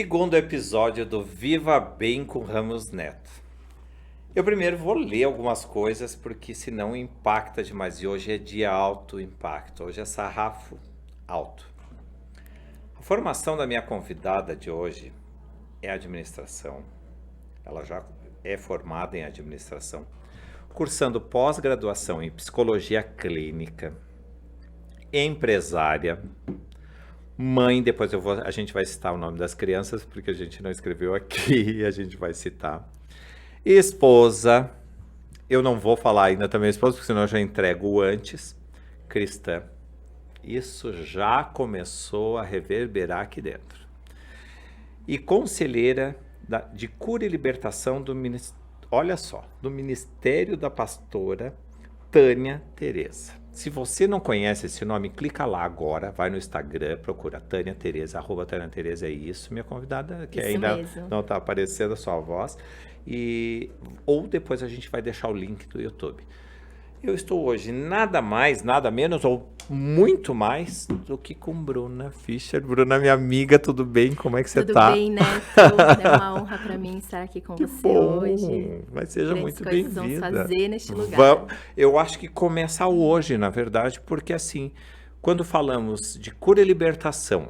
segundo episódio do Viva Bem com Ramos Neto. Eu primeiro vou ler algumas coisas, porque senão impacta demais. E hoje é dia alto impacto, hoje é sarrafo alto. A formação da minha convidada de hoje é administração. Ela já é formada em administração, cursando pós-graduação em psicologia clínica, empresária, mãe, depois a gente vai citar o nome das crianças, porque a gente não escreveu aqui e a gente vai citar. Esposa, eu não vou falar ainda também esposa, porque senão eu já entrego antes, cristã. Isso já começou a reverberar aqui dentro. E conselheira de cura e libertação do Ministério da Pastora Tânia Tereza. Se você não conhece esse nome, clica lá agora, vai no Instagram, procura Tânia Tereza, @Tânia Tereza, é isso, minha convidada, que isso ainda mesmo. Não está aparecendo a sua voz. Ou depois a gente vai deixar o link do YouTube. Eu estou hoje nada mais, nada menos, ou muito mais do que com Bruna Fischer. Bruna, minha amiga, tudo bem? Como é que você está? Tudo bem, Neto. É uma honra para mim estar aqui com você hoje. Mas seja muito bem-vinda. Vamos fazer neste lugar. Eu acho que começa hoje, na verdade, porque assim, quando falamos de cura e libertação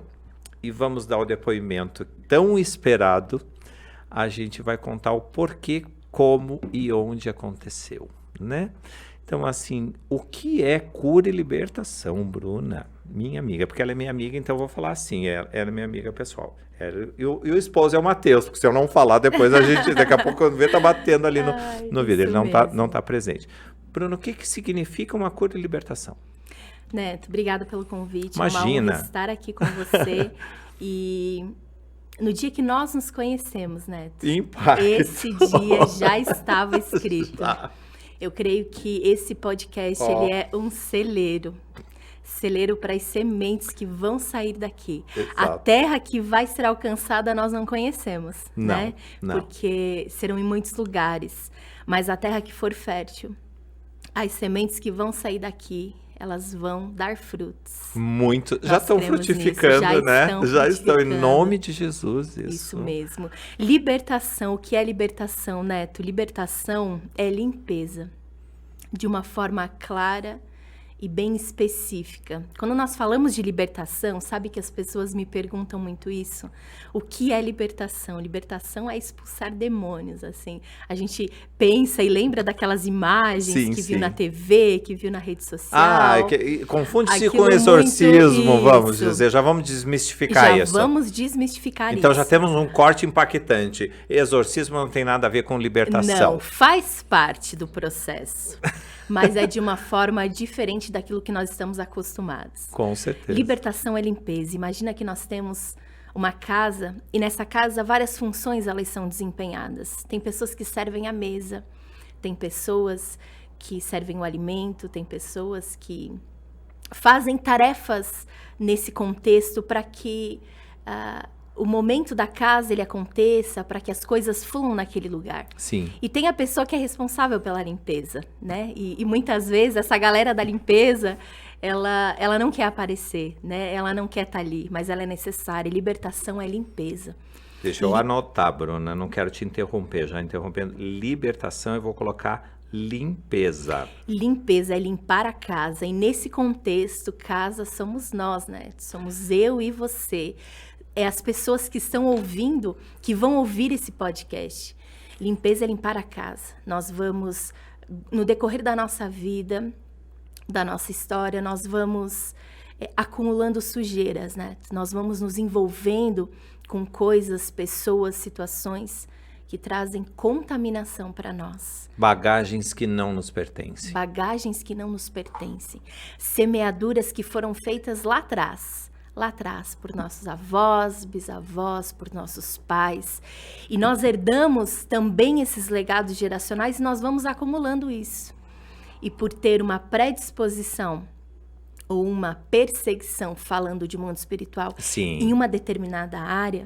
e vamos dar o depoimento tão esperado, a gente vai contar o porquê, como e onde aconteceu, né? Então, assim, o que é cura e libertação, Bruna? Minha amiga, porque ela é minha amiga, então eu vou falar assim, ela é minha amiga pessoal. E o esposo é o Matheus, porque se eu não falar, depois a gente, daqui a pouco, quando vê, tá batendo ali no vídeo, ele não tá presente. Bruna, o que significa uma cura e libertação? Neto, obrigada pelo convite. Imagina. É uma honra estar aqui com você. E no dia que nós nos conhecemos, Neto, Impacto. Esse dia já estava escrito. Eu creio que esse podcast ele é um celeiro para as sementes que vão sair daqui. Exato. A terra que vai ser alcançada nós não conhecemos, né? Não. Porque serão em muitos lugares. Mas a terra que for fértil, as sementes que vão sair daqui, elas vão dar frutos. Muito. Já estão frutificando, né? Já estão, em nome de Jesus. Isso mesmo. Libertação. O que é libertação, Neto? Libertação é limpeza. De uma forma clara e bem específica. Quando nós falamos de libertação, sabe que as pessoas me perguntam muito isso? O que é libertação? Libertação é expulsar demônios, assim. A gente pensa e lembra daquelas imagens que viu na TV, que viu na rede social. Confunde-se com exorcismo, vamos dizer. Já vamos desmistificar isso. Já vamos desmistificar isso. Então já temos um corte impactante. Exorcismo não tem nada a ver com libertação. Não, faz parte do processo. Mas é de uma forma diferente daquilo que nós estamos acostumados. Com certeza. Libertação é limpeza. Imagina que nós temos uma casa e nessa casa várias funções elas são desempenhadas. Tem pessoas que servem a mesa, tem pessoas que servem o alimento, tem pessoas que fazem tarefas nesse contexto para que o momento da casa ele aconteça, para que as coisas fluam naquele lugar. Sim. E tem a pessoa que é responsável pela limpeza, né? E muitas vezes essa galera da limpeza, ela não quer aparecer, né? Ela não quer estar ali, mas ela é necessária. E libertação é limpeza. Deixa eu anotar, Bruna, não quero te interromper, já interrompendo. Libertação, eu vou colocar limpeza. Limpeza é limpar a casa. E nesse contexto, casa somos nós, né? Somos eu e você. É as pessoas que estão ouvindo, que vão ouvir esse podcast. Limpeza é limpar a casa. Nós vamos, no decorrer da nossa vida, da nossa história, nós vamos acumulando sujeiras, né? Nós vamos nos envolvendo com coisas, pessoas, situações que trazem contaminação para nós. Bagagens que não nos pertencem. Bagagens que não nos pertencem. Semeaduras que foram feitas lá atrás, por nossos avós, bisavós, por nossos pais. E nós herdamos também esses legados geracionais e nós vamos acumulando isso. E por ter uma predisposição ou uma perseguição, falando de mundo espiritual, sim, em uma determinada área,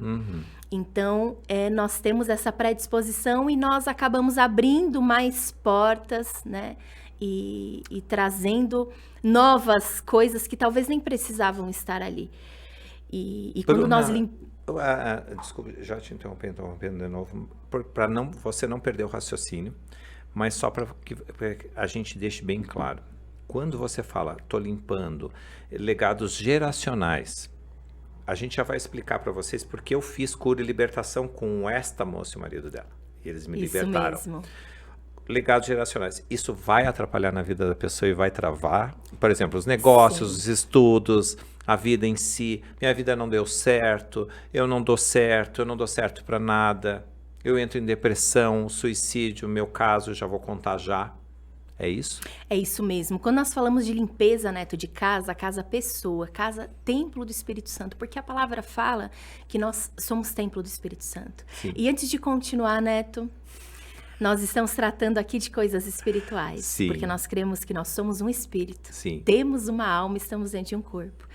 então nós temos essa predisposição e nós acabamos abrindo mais portas, né? E trazendo novas coisas que talvez nem precisavam estar ali. E quando nós Desculpe, já te interrompendo de novo, para você não perder o raciocínio, mas só para que a gente deixe bem claro. Quando você fala, estou limpando legados geracionais, a gente já vai explicar para vocês porque eu fiz cura e libertação com esta moça e o marido dela. E eles me libertaram. Isso mesmo. Legados geracionais. Isso vai atrapalhar na vida da pessoa e vai travar, por exemplo, os negócios, Sim. os estudos, a vida em si. Minha vida não deu certo, eu não dou certo para nada. Eu entro em depressão, suicídio, meu caso, já vou contar já. É isso? É isso mesmo. Quando nós falamos de limpeza, Neto, de casa, casa pessoa, casa templo do Espírito Santo, porque a palavra fala que nós somos templo do Espírito Santo. Sim. E antes de continuar, Neto, nós estamos tratando aqui de coisas espirituais, Sim. porque nós cremos que nós somos um espírito, Sim. temos uma alma e estamos dentro de um corpo.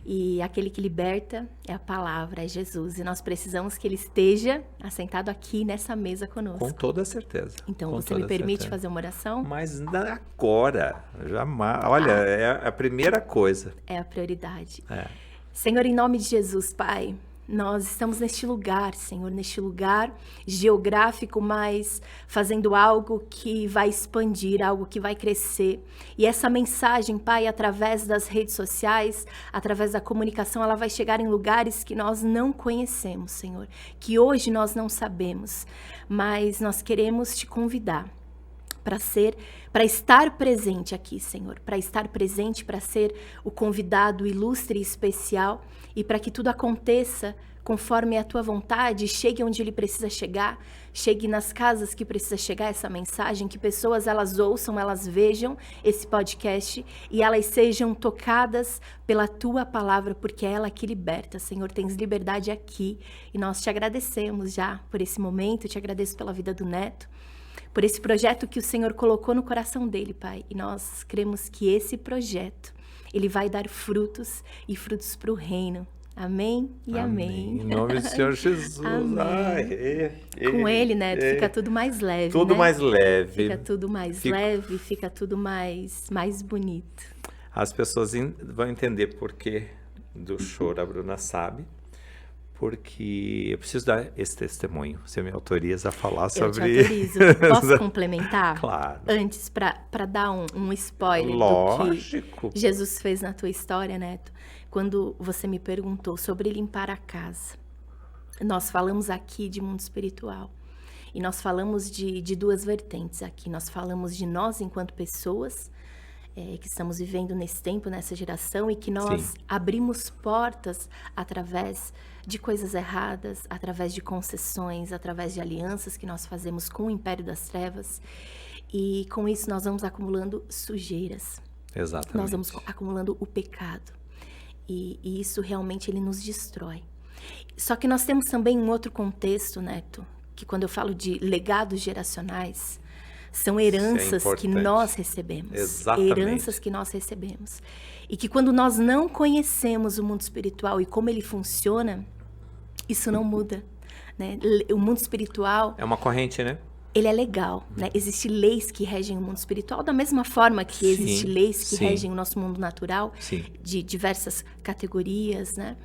E aquele que liberta é a palavra, é Jesus. E nós precisamos que ele esteja assentado aqui nessa mesa conosco. Com toda certeza. Então, Com você me toda permite certeza. fazer uma oração? Mas agora, jamais. Olha, é a primeira coisa. É a prioridade. É. Senhor, em nome de Jesus, Pai, nós estamos neste lugar, Senhor, neste lugar geográfico, mas fazendo algo que vai expandir, algo que vai crescer. E essa mensagem, Pai, através das redes sociais, através da comunicação, ela vai chegar em lugares que nós não conhecemos, Senhor, que hoje nós não sabemos, mas nós queremos te convidar para estar presente aqui, Senhor, para estar presente, para ser o convidado ilustre e especial e para que tudo aconteça conforme a tua vontade, chegue onde ele precisa chegar, chegue nas casas que precisa chegar essa mensagem, que pessoas elas ouçam, elas vejam esse podcast e elas sejam tocadas pela tua palavra, porque é ela que liberta. Senhor, tens liberdade aqui e nós te agradecemos já por esse momento, te agradeço pela vida do Neto, por esse projeto que o Senhor colocou no coração dele, Pai. E nós cremos que esse projeto, ele vai dar frutos e frutos para o reino. Amém e amém. Em nome do Senhor Jesus. Amém. Com ele, Neto, fica tudo mais leve, tudo né? mais leve. Fica tudo mais leve, fica tudo mais bonito. As pessoas vão entender por que do choro, a Bruna sabe. Porque eu preciso dar esse testemunho. Você me autoriza a falar sobre... Eu te autorizo. Posso complementar? Claro. Antes, para dar um spoiler Lógico. do que Jesus fez na tua história, Neto. Quando você me perguntou sobre limpar a casa, nós falamos aqui de mundo espiritual. E nós falamos de duas vertentes aqui. Nós falamos de nós enquanto pessoas, que estamos vivendo nesse tempo, nessa geração, e que nós Sim. abrimos portas através de coisas erradas, através de concessões, através de alianças que nós fazemos com o Império das Trevas. E com isso nós vamos acumulando sujeiras. Exatamente. Nós vamos acumulando o pecado. E isso realmente ele nos destrói. Só que nós temos também um outro contexto, Neto, que quando eu falo de legados geracionais, são heranças que nós recebemos. Exatamente. Heranças que nós recebemos. E que quando nós não conhecemos o mundo espiritual e como ele funciona, isso não muda, né? O mundo espiritual... É uma corrente, né? Ele é legal, né? Existem leis que regem o mundo espiritual, da mesma forma que existem leis que regem o nosso mundo natural, de diversas categorias, né?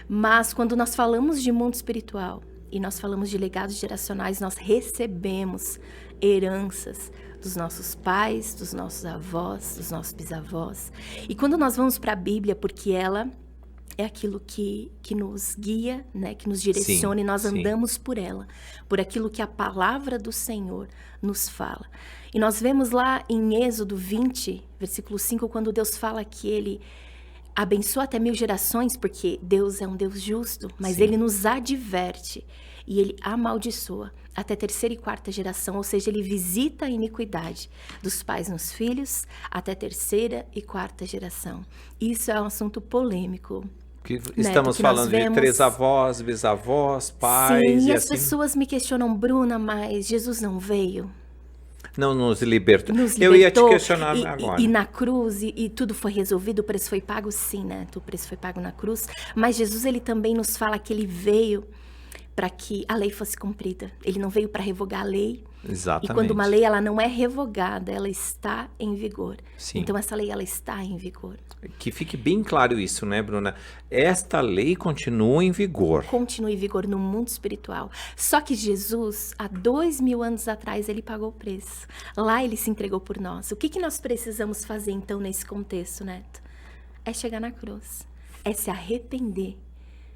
Mas quando nós falamos de mundo espiritual e nós falamos de legados geracionais, nós recebemos heranças dos nossos pais, dos nossos avós, dos nossos bisavós. E quando nós vamos para a Bíblia, porque ela é aquilo que nos guia, né, que nos direciona, e nós andamos por ela, por aquilo que a palavra do Senhor nos fala. E nós vemos lá em Êxodo 20, versículo 5, quando Deus fala que ele abençoa até 1000 gerações, porque Deus é um Deus justo, mas ele nos adverte e ele amaldiçoa até 3ª e 4ª geração, ou seja, ele visita a iniquidade dos pais nos filhos até 3ª e 4ª geração. Isso é um assunto polêmico. Que estamos falando de 3 avós, bisavós, pais. Sim, e as pessoas me questionam, Bruna, mas Jesus não veio? Não nos libertou. Nos Eu ia te libertou, questionar agora. E na cruz, e tudo foi resolvido, o preço foi pago, sim, né? O preço foi pago na cruz. Mas Jesus, ele também nos fala que ele veio para que a lei fosse cumprida. Ele não veio para revogar a lei. Exatamente. E quando uma lei ela não é revogada, ela está em vigor. Sim. Então essa lei ela está em vigor. Que fique bem claro isso, né, Bruna? Esta lei continua em vigor. Continua em vigor no mundo espiritual. Só que Jesus, há 2000 anos atrás, ele pagou o preço. Lá ele se entregou por nós. O que nós precisamos fazer então nesse contexto, Neto? É chegar na cruz. É se arrepender.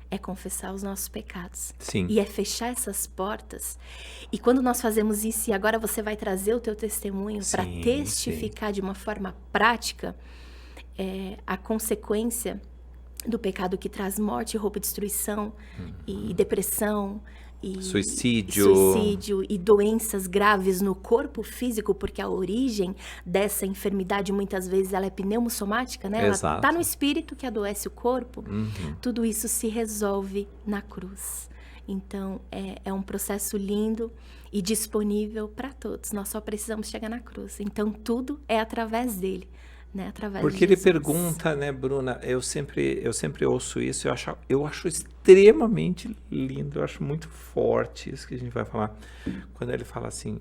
É confessar os nossos pecados. Sim. E é fechar essas portas. E quando nós fazemos isso, e agora você vai trazer o teu testemunho para testificar de uma forma prática a consequência do pecado que traz morte, roupa e destruição, e depressão, e suicídio e doenças graves no corpo físico, porque a origem dessa enfermidade muitas vezes ela é pneumosomática, né? Exato. Ela está no espírito que adoece o corpo. Tudo isso se resolve na cruz. Então é um processo lindo e disponível para todos. Nós só precisamos chegar na cruz. Então tudo é através dele. Né, porque ele pergunta, né, Bruna, eu sempre ouço isso, eu acho extremamente lindo, eu acho muito forte isso que a gente vai falar, quando ele fala assim,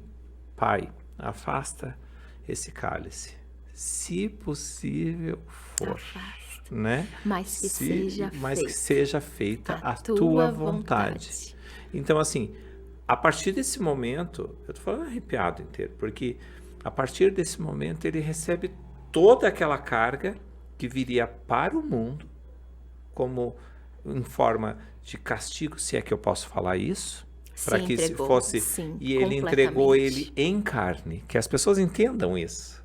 Pai, afasta esse cálice, se possível for, afasta, né? Mas que seja feita a tua vontade. Então, assim, a partir desse momento, eu tô falando arrepiado inteiro, porque a partir desse momento ele recebe toda aquela carga que viria para o mundo, como em forma de castigo, se é que eu posso falar isso, para que se fosse, e ele entregou ele em carne, que as pessoas entendam isso.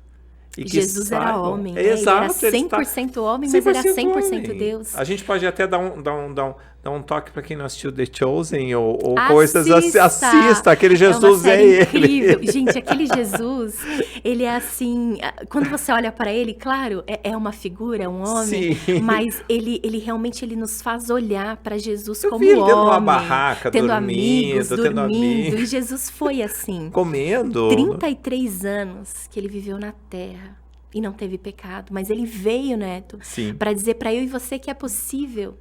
E que Jesus era homem, né? Exato, ele era 100% homem, mas era 100% Deus. A gente pode até dar um toque para quem não assistiu The Chosen ou coisas assim. Assista, aquele Jesus incrível. Ele. Gente, aquele Jesus, ele é assim, quando você olha para ele, claro, é uma figura, é um homem, sim, mas ele realmente ele nos faz olhar para Jesus como homem. Dentro de uma barraca, tendo dormindo. Amigos. E Jesus foi assim. Comendo. 33 anos que ele viveu na terra. E não teve pecado, mas ele veio, Neto, para dizer para eu e você que é possível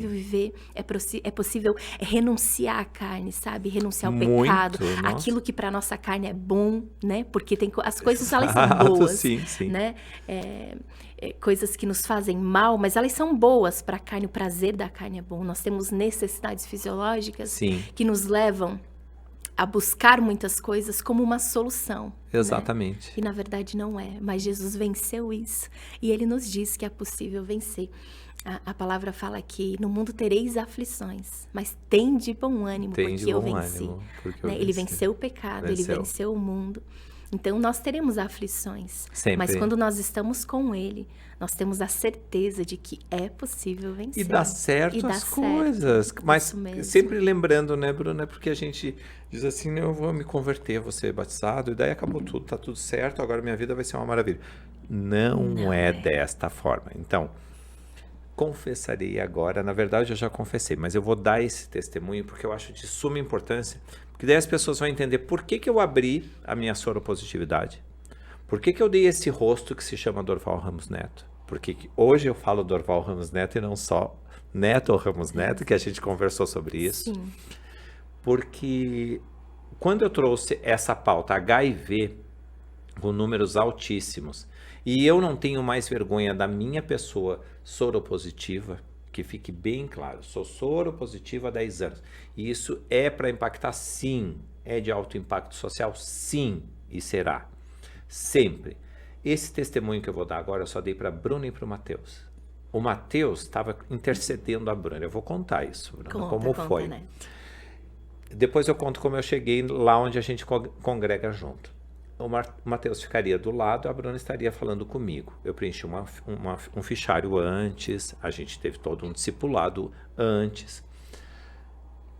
viver, é possível renunciar à carne, sabe? Renunciar ao pecado, aquilo que para nossa carne é bom, né? Porque as coisas elas são boas, né? Coisas que nos fazem mal, mas elas são boas para a carne, o prazer da carne é bom. Nós temos necessidades fisiológicas que nos levam a buscar muitas coisas como uma solução. Exatamente. Né? E na verdade não é, mas Jesus venceu isso. E ele nos diz que é possível vencer. A palavra fala que no mundo tereis aflições, mas tem de bom ânimo, porque eu venci. Ele venceu o pecado, ele venceu o mundo. Então nós teremos aflições, mas quando nós estamos com ele, nós temos a certeza de que é possível vencer. E dá certo as coisas. Mas sempre lembrando, né, Bruna, porque a gente diz assim, eu vou me converter, vou ser batizado, e daí acabou tudo, tá tudo certo, agora minha vida vai ser uma maravilha. Não é desta forma. Então, confessarei agora, na verdade eu já confessei, mas eu vou dar esse testemunho porque eu acho de suma importância, porque daí as pessoas vão entender por que eu abri a minha soropositividade, por que eu dei esse rosto que se chama Dorval Ramos Neto, porque hoje eu falo Dorval Ramos Neto e não só Neto Ramos Neto, que a gente conversou sobre isso. Sim. Porque quando eu trouxe essa pauta HIV com números altíssimos, e eu não tenho mais vergonha da minha pessoa soropositiva, que fique bem claro, sou soropositiva há 10 anos. E isso é para impactar, sim. É de alto impacto social, sim. E será. Sempre. Esse testemunho que eu vou dar agora, eu só dei para a Bruna e para o Matheus. O Matheus estava intercedendo a Bruna. Eu vou contar isso, Bruna, como foi. Né? Depois eu conto como eu cheguei lá onde a gente congrega junto. O Matheus ficaria do lado, a Bruna estaria falando comigo. Eu preenchi um fichário antes, a gente teve todo um discipulado antes.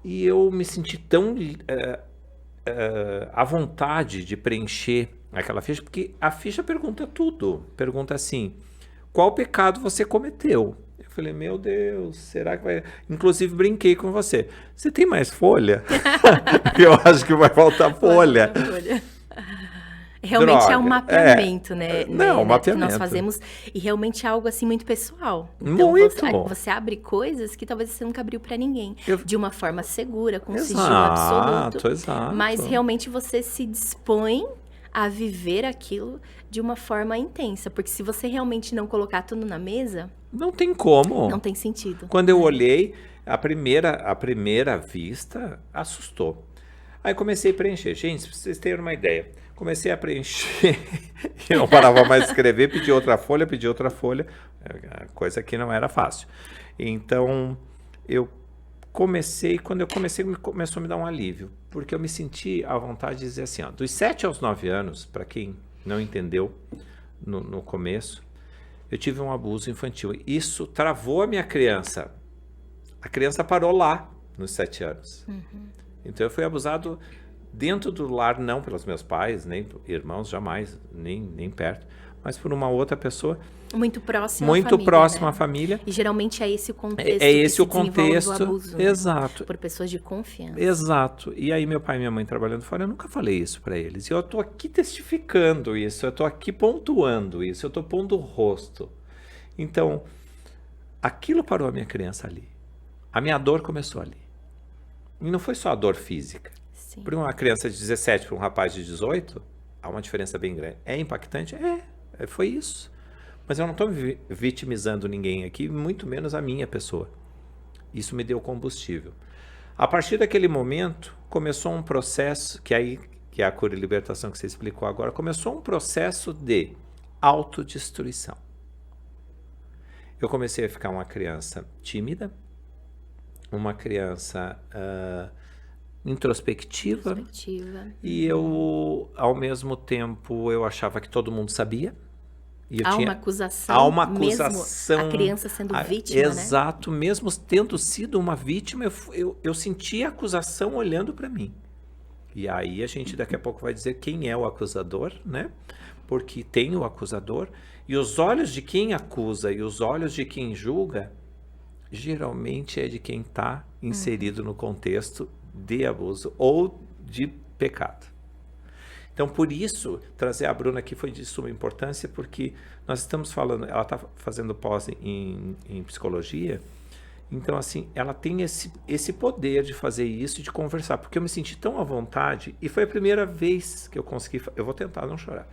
E eu me senti tão à vontade de preencher aquela ficha, porque a ficha pergunta tudo. Pergunta assim, qual pecado você cometeu? Eu falei, meu Deus, será que vai... Inclusive, brinquei com você. Você tem mais folha? Eu acho que vai faltar folha. Realmente droga. é um mapeamento, né? Não, né, mapeamento. que nós fazemos, e realmente é algo assim muito pessoal. Muito. Você abre coisas que talvez você nunca abriu para ninguém, de uma forma segura, com sigilo Exato, absoluto. exato. Mas realmente você se dispõe a viver aquilo de uma forma intensa, porque se você realmente não colocar tudo na mesa, Não tem como. não tem sentido. Quando eu olhei, a primeira vista assustou. Aí comecei a preencher. Gente, pra vocês terem uma ideia. Comecei a preencher e não parava mais de escrever, pedi outra folha, coisa que não era fácil. Então, quando eu comecei, começou a me dar um alívio, porque eu me senti à vontade de dizer assim, ó, dos 7 aos 9 anos, para quem não entendeu no começo, eu tive um abuso infantil. Isso travou a minha criança. A criança parou lá, nos 7 anos. Então eu fui abusado dentro do lar, não pelos meus pais, nem irmãos, jamais, nem perto, mas por uma outra pessoa. Muito próxima muito à família, próxima né? à família. E geralmente é esse o contexto É esse que o contexto, se desenvolve o abuso, né? exato. Por pessoas de confiança. Exato. E aí meu pai e minha mãe trabalhando fora, eu nunca falei isso para eles. E eu tô aqui testificando isso, eu tô aqui pontuando isso, eu tô pondo o rosto. Então, aquilo parou a minha criança ali. A minha dor começou ali. E não foi só a dor física. Sim. Para uma criança de 17 para um rapaz de 18, há uma diferença bem grande. É impactante? Foi isso. Mas eu não estou vitimizando ninguém aqui, muito menos a minha pessoa. Isso me deu combustível. A partir daquele momento, começou um processo, que é a cura e libertação que você explicou agora, começou um processo de autodestruição. Eu comecei a ficar uma criança tímida, uma criança introspectiva, e eu, ao mesmo tempo, eu achava que todo mundo sabia. E há uma acusação, mesmo a criança sendo vítima, exato, né? Mesmo tendo sido uma vítima, eu sentia a acusação olhando para mim. E aí a gente daqui a pouco vai dizer quem é o acusador, né? Porque tem o acusador, e os olhos de quem acusa e os olhos de quem julga, geralmente é de quem está inserido no contexto de abuso ou de pecado. Então, por isso, trazer a Bruna aqui foi de suma importância, porque nós estamos falando, ela está fazendo pós em psicologia, então, assim, ela tem esse poder de fazer isso, de conversar, porque eu me senti tão à vontade, e foi a primeira vez que eu consegui, eu vou tentar não chorar,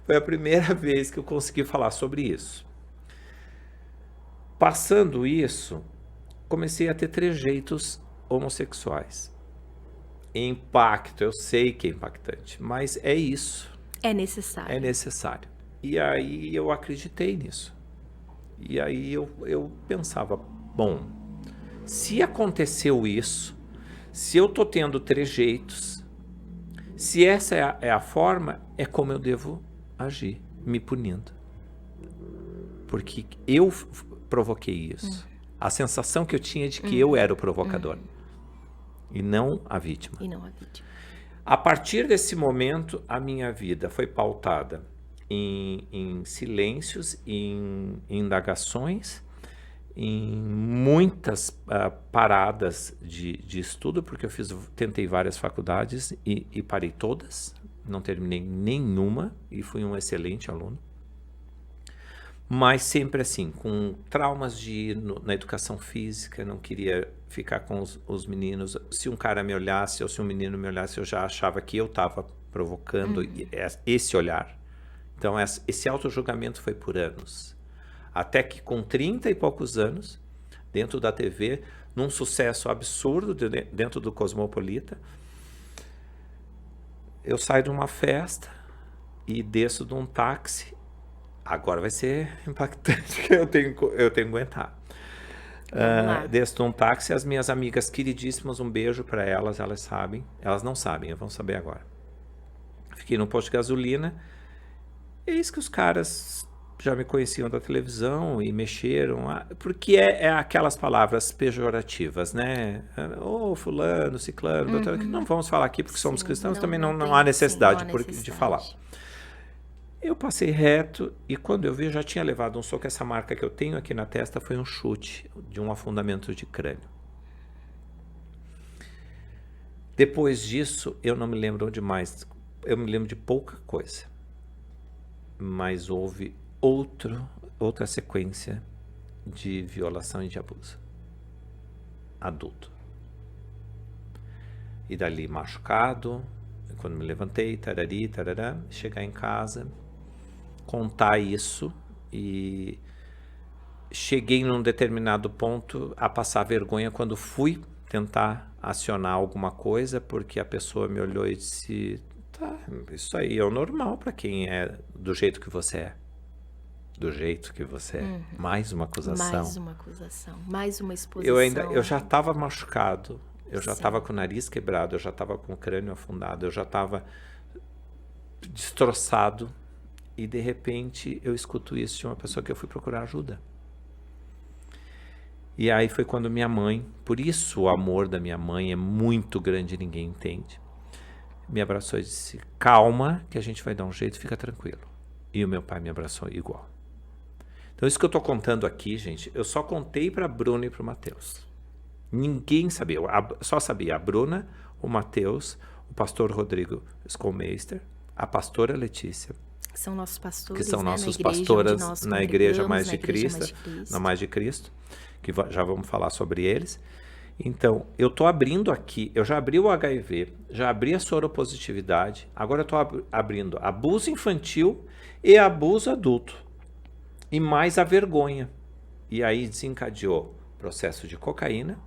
foi a primeira vez que eu consegui falar sobre isso. Passando isso, comecei a ter trejeitos homossexuais. Impacto, eu sei que é impactante, mas é isso. É necessário. É necessário. E aí eu acreditei nisso. E aí eu pensava, bom, se aconteceu isso, se eu tô tendo trejeitos, se essa é a forma, é como eu devo agir, me punindo. Porque eu provoquei isso. A sensação que eu tinha de que eu era o provocador. E não a vítima. A partir desse momento, a minha vida foi pautada em silêncios, em indagações, em muitas paradas de estudo, porque eu tentei várias faculdades e parei todas, não terminei nenhuma e fui um excelente aluno. Mas sempre assim, com traumas na educação física, não queria ficar com os meninos. Se um cara me olhasse ou se um menino me olhasse, eu já achava que eu estava provocando esse olhar. Então, esse auto-julgamento foi por anos. Até que com 30 e poucos anos, dentro da TV, num sucesso absurdo dentro do Cosmopolita, eu saio de uma festa e desço de um táxi. Agora vai ser impactante, que eu tenho que aguentar. Desço de um táxi, as minhas amigas queridíssimas, um beijo para elas, elas sabem. Elas não sabem, vão saber agora. Fiquei no posto de gasolina, e eis que os caras já me conheciam da televisão e mexeram, porque é aquelas palavras pejorativas, né? Ô, fulano, ciclano, doutor, que não vamos falar aqui porque somos cristãos, também não há necessidade de falar. Eu passei reto e quando eu vi, eu já tinha levado um soco. Essa marca que eu tenho aqui na testa foi um chute de um afundamento de crânio. Depois disso, eu não me lembro de mais. Eu me lembro de pouca coisa. mas houve outra sequência de violação e de abuso. Adulto. E dali machucado, quando me levantei, tarará, chegar em casa, contar isso, e cheguei num determinado ponto a passar vergonha quando fui tentar acionar alguma coisa, porque a pessoa me olhou e disse: tá, isso aí é o normal para quem é do jeito que você é. Do jeito que você é. Mais uma acusação. Mais uma acusação, mais uma exposição. Eu já estava machucado, eu já estava com o nariz quebrado, eu já estava com o crânio afundado, eu já estava destroçado, e de repente eu escuto isso de uma pessoa que eu fui procurar ajuda. E aí foi quando minha mãe, por isso o amor da minha mãe é muito grande, ninguém entende, me abraçou e disse: calma, que a gente vai dar um jeito, fica tranquilo. E o meu pai me abraçou igual. Então isso que eu tô contando aqui, gente, eu só contei para a Bruna e para o Matheus. Ninguém sabia, só sabia a Bruna, o Matheus, o pastor Rodrigo Skolmeister, a pastora Letícia, que são nossos pastores, que são né, nossos na igreja pastoras na Igreja Mais de Cristo, Cristo, na Mais de Cristo, que já vamos falar sobre eles. Então, eu tô abrindo aqui, eu já abri o HIV, já abri a soropositividade, agora eu tô abrindo abuso infantil e abuso adulto, e mais a vergonha. E aí desencadeou processo de cocaína,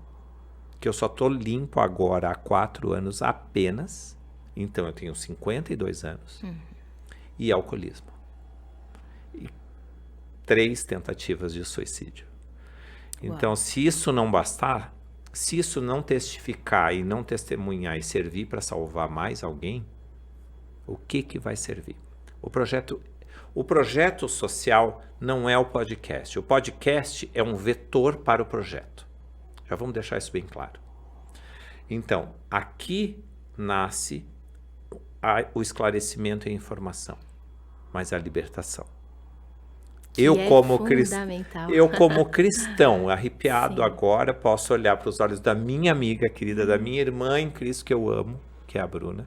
que eu só tô limpo agora há 4 anos apenas, então eu tenho 52 anos, e alcoolismo. E 3 tentativas de suicídio. Então, se isso não bastar, se isso não testificar e não testemunhar e servir para salvar mais alguém, o que vai servir? O projeto social não é o podcast. O podcast é um vetor para o projeto. Já vamos deixar isso bem claro. Então, aqui nasce o esclarecimento e a informação, mas a libertação. Eu como cristão, arrepiado Sim. agora, posso olhar para os olhos da minha amiga querida, da minha irmã em Cristo que eu amo, que é a Bruna,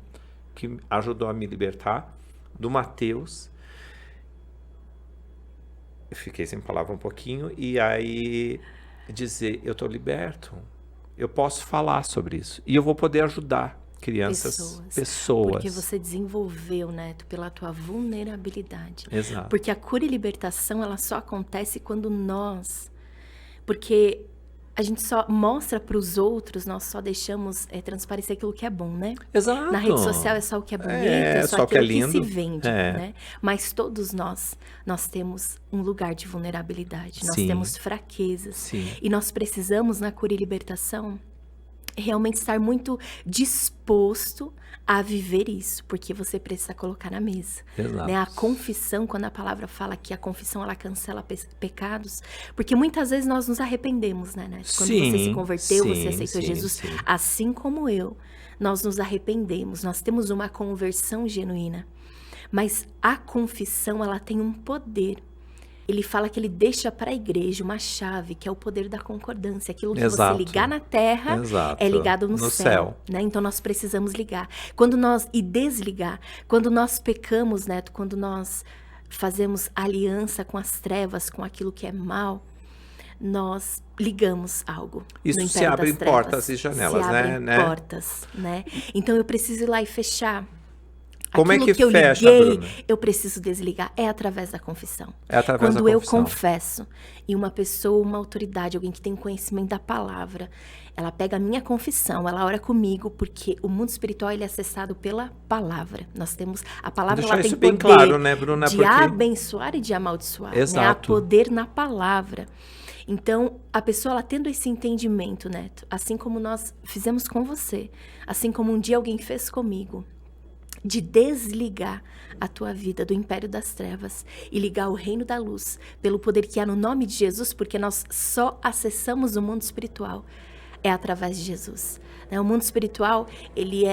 que ajudou a me libertar, do Matheus. Eu fiquei sem palavra um pouquinho, e aí dizer: eu estou liberto, eu posso falar sobre isso, e eu vou poder ajudar pessoas. Porque você desenvolveu, Neto, pela tua vulnerabilidade. Exato. Porque a cura e libertação, ela só acontece quando porque a gente só mostra para os outros, nós só deixamos transparecer aquilo que é bom, né? Exato. Na rede social é só o que é bonito, é só aquilo que é lindo, que se vende, né? Mas todos nós temos um lugar de vulnerabilidade, nós temos fraquezas. Sim. E nós precisamos, na cura e libertação, realmente estar muito disposto a viver isso, porque você precisa colocar na mesa. Exato. Né? A confissão, quando a palavra fala que a confissão ela cancela pecados, porque muitas vezes nós nos arrependemos, né? Quando você se converteu, você aceitou Jesus, assim como eu, nós nos arrependemos, nós temos uma conversão genuína, mas a confissão ela tem um poder. Ele fala que ele deixa para a igreja uma chave, que é o poder da concordância. Aquilo que você ligar na terra é ligado no céu. Né? Então, nós precisamos ligar. E desligar. Quando nós pecamos, Neto, quando nós fazemos aliança com as trevas, com aquilo que é mal, nós ligamos algo. Isso se abre portas e janelas, né? Se abrem portas, né? Então, eu preciso ir lá e fechar. Como aquilo é que eu fecha, liguei, Bruna? eu preciso desligar. É através da confissão. É através Quando da eu confissão. confesso, e uma pessoa, uma autoridade, alguém que tem conhecimento da palavra, ela pega a minha confissão, ela ora comigo, porque o mundo espiritual ele é acessado pela palavra. Nós temos a palavra, ela tem isso poder bem claro, né, Bruna? de abençoar e de amaldiçoar. Exato. Né? Há poder na palavra. Então, a pessoa ela tendo esse entendimento, Neto, assim como nós fizemos com você, assim como um dia alguém fez comigo, de desligar a tua vida do império das trevas e ligar o reino da luz pelo poder que há no nome de Jesus, porque nós só acessamos o mundo espiritual através de Jesus. O mundo espiritual, ele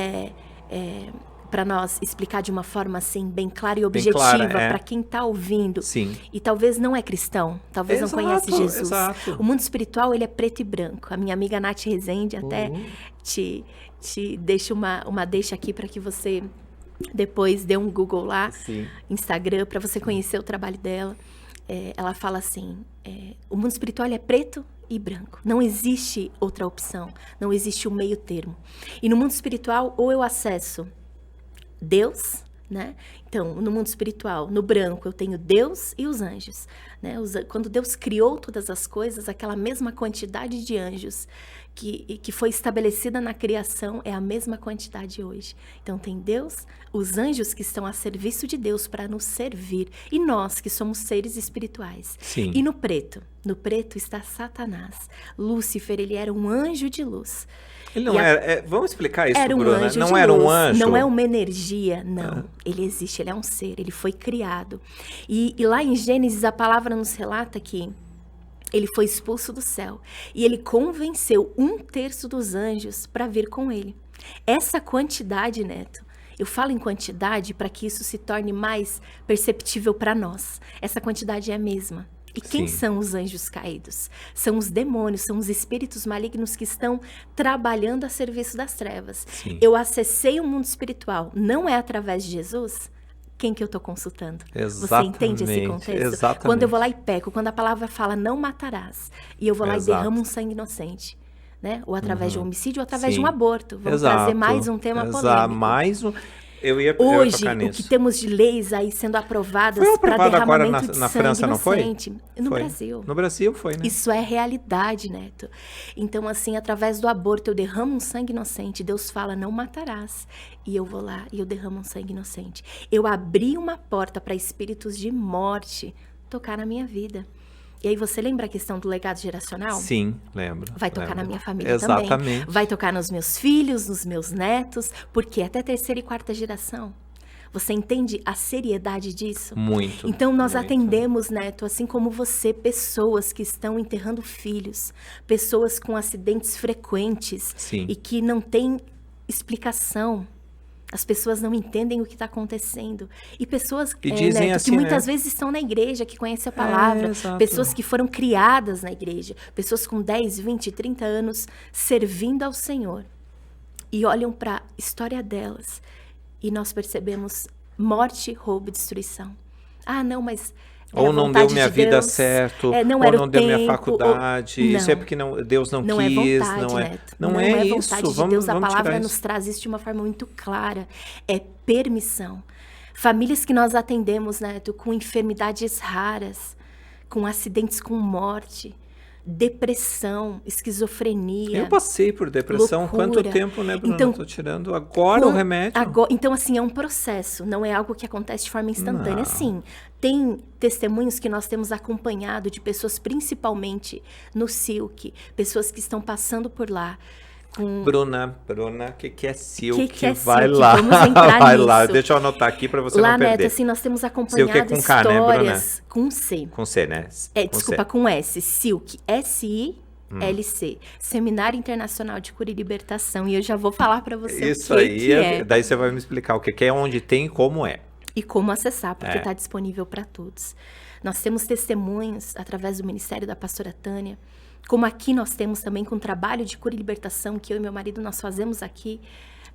para nós explicar de uma forma assim bem clara e objetiva para quem está ouvindo. Sim. E talvez não é cristão, talvez não conhece Jesus. Exato. O mundo espiritual, ele é preto e branco. A minha amiga Nath Rezende até te deixa uma deixa aqui para que você Depois dê um Google lá, Sim. Instagram, para você conhecer o trabalho dela. Ela fala assim, o mundo espiritual é preto e branco. Não existe outra opção, não existe o meio termo. E no mundo espiritual, ou eu acesso Deus, né? Então, no mundo espiritual, no branco, eu tenho Deus e os anjos, né? Quando Deus criou todas as coisas, aquela mesma quantidade de anjos que foi estabelecida na criação é a mesma quantidade hoje. Então, tem Deus, os anjos que estão a serviço de Deus para nos servir, e nós que somos seres espirituais. Sim. E no preto está Satanás. Lúcifer, ele era um anjo de luz. Ele não era. Vamos explicar isso, era um Bruna? anjo Não de era luz, um anjo? não é uma energia, não. Ele existe, ele é um ser, ele foi criado. E lá em Gênesis, a palavra nos relata que ele foi expulso do céu. E ele convenceu 1/3 dos anjos para vir com ele. Essa quantidade, Neto, eu falo em quantidade para que isso se torne mais perceptível para nós. Essa quantidade é a mesma. E quem Sim. são os anjos caídos? São os demônios, são os espíritos malignos que estão trabalhando a serviço das trevas. Sim. Eu acessei o mundo espiritual, não é através de Jesus? Quem que eu estou consultando? Você entende esse contexto? Exatamente. Quando eu vou lá e peco, quando a palavra fala não matarás, e eu vou lá e derramo um sangue inocente, né? Ou através de um homicídio, ou através de um aborto. Vamos trazer mais um tema polêmico. Mais um... Eu ia Hoje, tocar o nisso. que temos de leis aí sendo aprovadas Foi para aprovado agora derramamento de na sangue França, não foi? inocente. No Foi. Brasil. No Brasil foi, né? Isso é realidade, Neto. Então, assim, através do aborto, eu derramo um sangue inocente. Deus fala, não matarás. E eu vou lá e eu derramo um sangue inocente. Eu abri uma porta para espíritos de morte tocar na minha vida. E aí, você lembra a questão do legado geracional? Sim, lembro. Vai tocar na minha família Exatamente. também. Vai tocar nos meus filhos, nos meus netos, porque até 3ª e 4ª geração. Você entende a seriedade disso? Muito. Então, nós muito. atendemos, Neto, assim como você, pessoas que estão enterrando filhos, pessoas com acidentes frequentes. Sim. E que não têm explicação. As pessoas não entendem o que está acontecendo. E pessoas dizem Neto, assim, que muitas né? vezes estão na igreja, que conhecem a palavra. Exato. Pessoas que foram criadas na igreja. Pessoas com 10, 20, 30 anos servindo ao Senhor. E olham para a história delas. E nós percebemos morte, roubo e destruição. Ah, não, mas... Ou não deu minha vida certo, não ou era não o deu tempo, minha faculdade, isso é porque Deus não não quis, é vontade, não é, Neto. não é isso. Vontade de Deus, a palavra nos traz isso de uma forma muito clara. É permissão. Famílias que nós atendemos, Neto, com enfermidades raras, com acidentes com morte, depressão, esquizofrenia. Eu passei por depressão. Loucura. Quanto tempo, né, Bruna? Então, Estou tirando agora o remédio. Então, assim, é um processo, não é algo que acontece de forma instantânea. Não. Sim, tem testemunhos que nós temos acompanhado de pessoas, principalmente no Silk, pessoas que estão passando por lá. Bruna, o que é Silk? Que é vai Silk? lá. Vamos entrar vai nisso. lá, deixa eu anotar aqui para você lá, não perder. Neto, assim, nós temos acompanhado Silk é com K, né, Bruna? histórias com C. Com C, né? Desculpa, com S. Silk, SILC, Seminário Internacional de Cura e Libertação. E eu já vou falar para você Isso o que aí, que é. Daí você vai me explicar o que é, onde tem e como é. E como acessar, porque está disponível para todos. Nós temos testemunhos através do Ministério da Pastora Tânia, como aqui nós temos também com o trabalho de cura e libertação que eu e meu marido nós fazemos aqui,